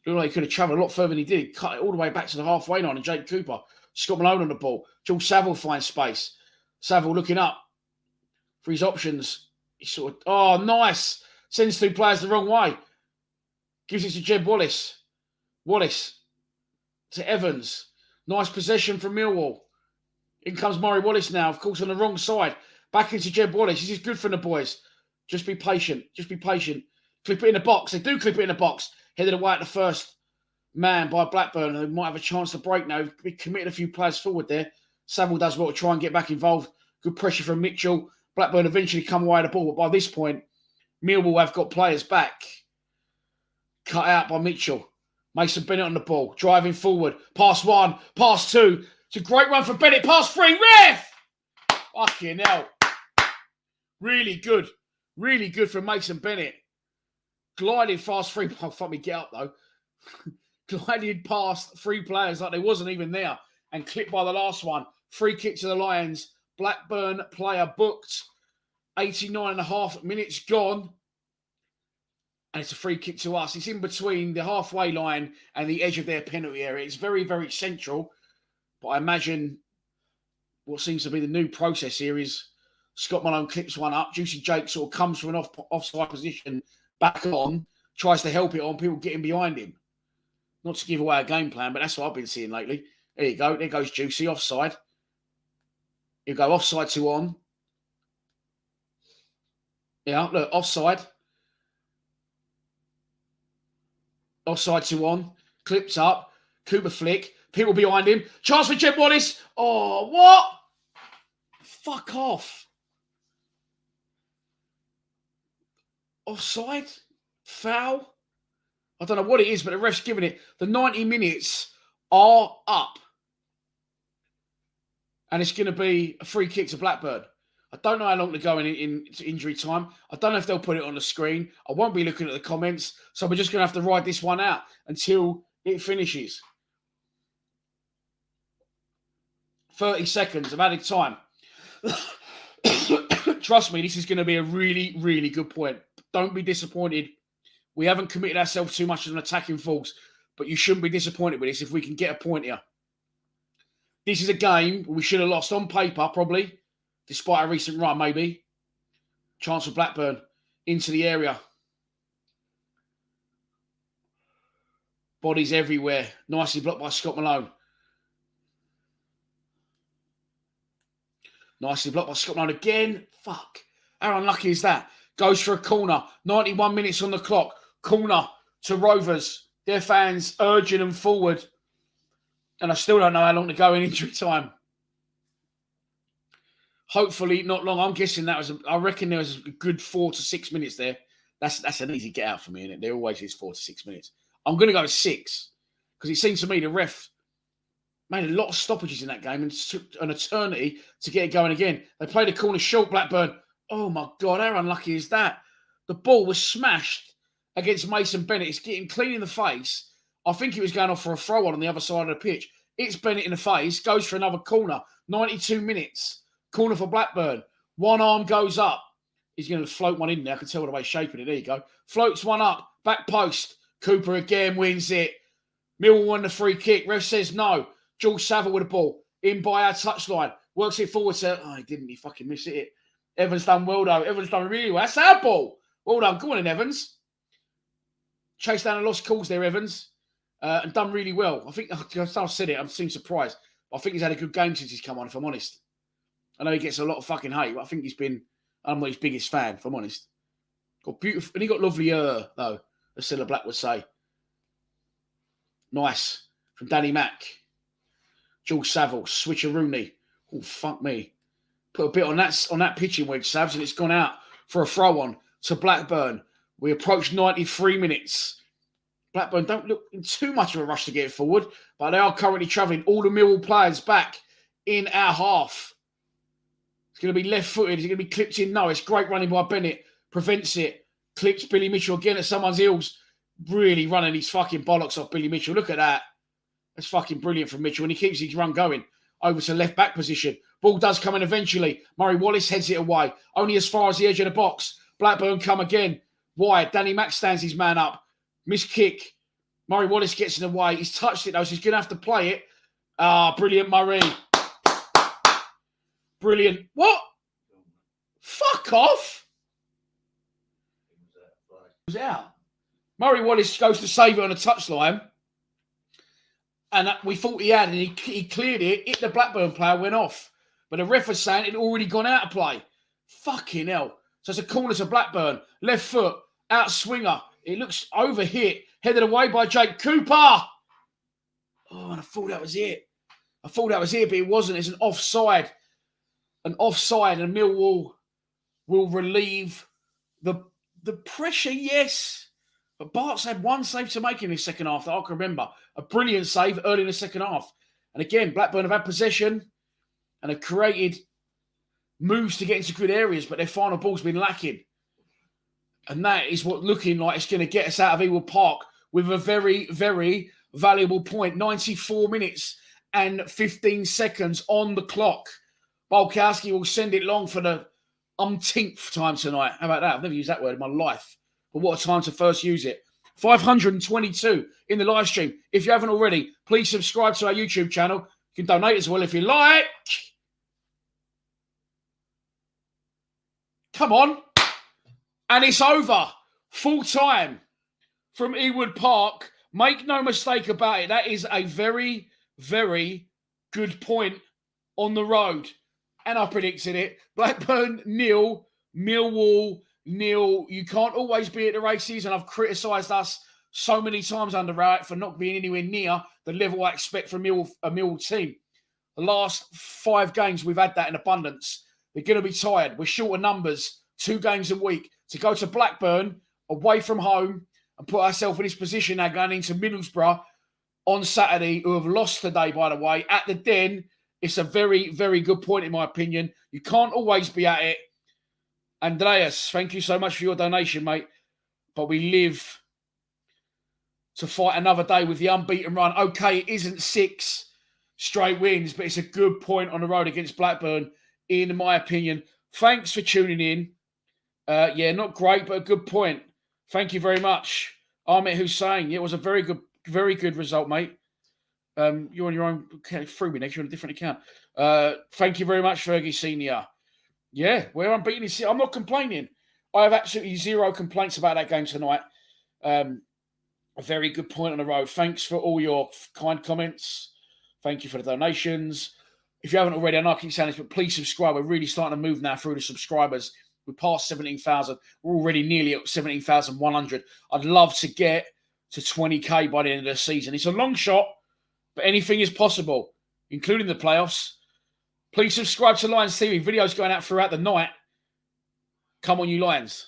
Looked like he could have travelled a lot further than he did. Cut it all the way back to the halfway line, and Jake Cooper. Scott Malone on the ball. George Saville finds space. Saville looking up for his options. He sort of, oh, nice. Sends two players the wrong way. Gives it to Jeb Wallace. Wallace to Evans. Nice possession from Millwall. In comes Murray Wallace now, of course, on the wrong side. Back into Jeb Wallace. This is good for the boys. Just be patient. Just be patient. Clip it in the box. They do clip it in the box. Headed away at the first man by Blackburn. They might have a chance to break now. We committed a few players forward there. Saville does well to try and get back involved. Good pressure from Mitchell. Blackburn eventually come away with the ball. But by this point, Millwall have got players back. Cut out by Mitchell. Mason Bennett on the ball. Driving forward. Pass one. Pass two. It's a great run for Bennett. Pass three. Ref! Fucking hell. Really good. Really good from Mason Bennett. Glided past three. Oh, fuck me, get up though. Glided past three players like they wasn't even there. And clipped by the last one. Free kick to the Lions. Blackburn player booked. 89.5 minutes gone. And it's a free kick to us. It's in between the halfway line and the edge of their penalty area. It's very, very central. But I imagine what seems to be the new process here is Scott Malone clips one up. Juicy Jake sort of comes from an offside position back on, tries to help it on, people getting behind him. Not to give away a game plan, but that's what I've been seeing lately. There you go. There goes Juicy, offside. You go offside to on. Yeah, look, offside. Offside to on. Clips up. Cooper flick. People behind him. Chance for Jeb Wallace. Oh, what? Fuck off. Offside? Foul? I don't know what it is, but the ref's giving it. The 90 minutes are up. And it's going to be a free kick to Blackburn. I don't know how long to go in injury time. I don't know if they'll put it on the screen. I won't be looking at the comments. So we're just going to have to ride this one out until it finishes. 30 seconds of added time. Trust me, this is going to be a really, really good point. Don't be disappointed. We haven't committed ourselves too much as an attacking force, but you shouldn't be disappointed with this if we can get a point here. This is a game we should have lost on paper, probably, despite a recent run, maybe. Chance for Blackburn into the area. Bodies everywhere. Nicely blocked by Scott Malone. Nicely blocked by Scott Malone again. Fuck. How unlucky is that? Goes for a corner. 91 minutes on the clock. Corner to Rovers. Their fans urging them forward. And I still don't know how long to go in injury time. Hopefully not long. I'm guessing I reckon there was a good 4 to 6 minutes there. That's an easy get out for me, isn't it? There always is 4 to 6 minutes. I'm going to go 6 because it seems to me the ref Made a lot of stoppages in that game and took an eternity to get it going again. They played a corner short, Blackburn. Oh, my God, how unlucky is that? The ball was smashed against Mason Bennett. It's getting clean in the face. I think he was going off for a throw-on the other side of the pitch. It's Bennett in the face, goes for another corner. 92 minutes. Corner for Blackburn. One arm goes up. He's going to float one in there. I can tell by the way he's shaping it. There you go. Floats one up. Back post. Cooper again wins it. Millwall won the free kick. Ref says no. George Saville with the ball. In by our touchline. Works it forward to... Oh, he didn't. He fucking missed it. Evans done well, though. Evans done really well. That's our ball. Well done. Go on in, Evans. Chased down and lost calls there, Evans. And done really well. I think... I said it. I'm seem surprised. I think he's had a good game since he's come on, if I'm honest. I know he gets a lot of fucking hate, but I think he's been... I'm not his biggest fan, if I'm honest. Got beautiful... And he got lovely though. As Cilla Black would say. Nice. From Danny Mack. George Saville. Switcheroony. Oh, fuck me. Put a bit on that pitching wedge, Savs, and it's gone out for a throw-on to Blackburn. We approach 93 minutes. Blackburn don't look in too much of a rush to get it forward, but they are currently travelling. All the Millwall players back in our half. It's going to be left-footed. It's going to be clipped in. No, it's great running by Bennett. Prevents it. Clips Billy Mitchell again at someone's heels. Really running his fucking bollocks off Billy Mitchell. Look at that. That's fucking brilliant from Mitchell. And he keeps his run going over to left-back position. Ball does come in eventually. Murray Wallace heads it away. Only as far as the edge of the box. Blackburn come again. Wide. Danny Mack stands his man up. Missed kick. Murray Wallace gets in the way. He's touched it though, so he's going to have to play it. Ah, brilliant, Murray. Brilliant. What? Fuck off. It was out. Murray Wallace goes to save it on a touchline. And we thought he had, and he cleared it, hit the Blackburn player, went off. But the ref was saying it had already gone out of play. Fucking hell. So it's a corner to Blackburn. Left foot, out swinger. It looks overhit. Headed away by Jake Cooper. Oh, and I thought that was it. But it wasn't. It's an offside. And Millwall will relieve the pressure, yes. But Bart's had one save to make in the second half that I can remember. A brilliant save early in the second half. And again, Blackburn have had possession and have created moves to get into good areas, but their final ball's been lacking. And that is what looking like it's going to get us out of Ewood Park with a very, very valuable point. 94 minutes and 15 seconds on the clock. Bulkowski will send it long for the umpteenth time tonight. How about that? I've never used that word in my life. But what a time to first use it. 522 in the live stream. If you haven't already, please subscribe to our YouTube channel. You can donate as well if you like. Come on. And it's over. Full time from Ewood Park. Make no mistake about it. That is a very, very good point on the road. And I predicted it. Blackburn 0, Millwall 0. You can't always be at the races, and I've criticised us so many times under Rowett for not being anywhere near the level I expect from a Millwall team. The last 5 games, we've had that in abundance. We're going to be tired. We're short of numbers, 2 games a week. To go to Blackburn, away from home, and put ourselves in this position now going into Middlesbrough on Saturday, who have lost today, by the way, at the Den. It's a very, very good point, in my opinion. You can't always be at it. Andreas, thank you so much for your donation, mate. But we live to fight another day with the unbeaten run. Okay, it isn't 6 straight wins, but it's a good point on the road against Blackburn, in my opinion. Thanks for tuning in. Yeah, not great, but a good point. Thank you very much. Ahmed Hussein, it was a very good result, mate. You're on your own. Through me next. You're on a different account. Thank you very much, Fergie Senior. Yeah, we're unbeaten. I'm not complaining. I have absolutely 0 complaints about that game tonight. A very good point on the road. Thanks for all your kind comments. Thank you for the donations. If you haven't already, I know I keep saying this, but please subscribe. We're really starting to move now through the subscribers. We're past 17,000. We're already nearly at 17,100. I'd love to get to 20K by the end of the season. It's a long shot, but anything is possible, including the playoffs. Please subscribe to Lions TV. Videos going out throughout the night. Come on, you Lions.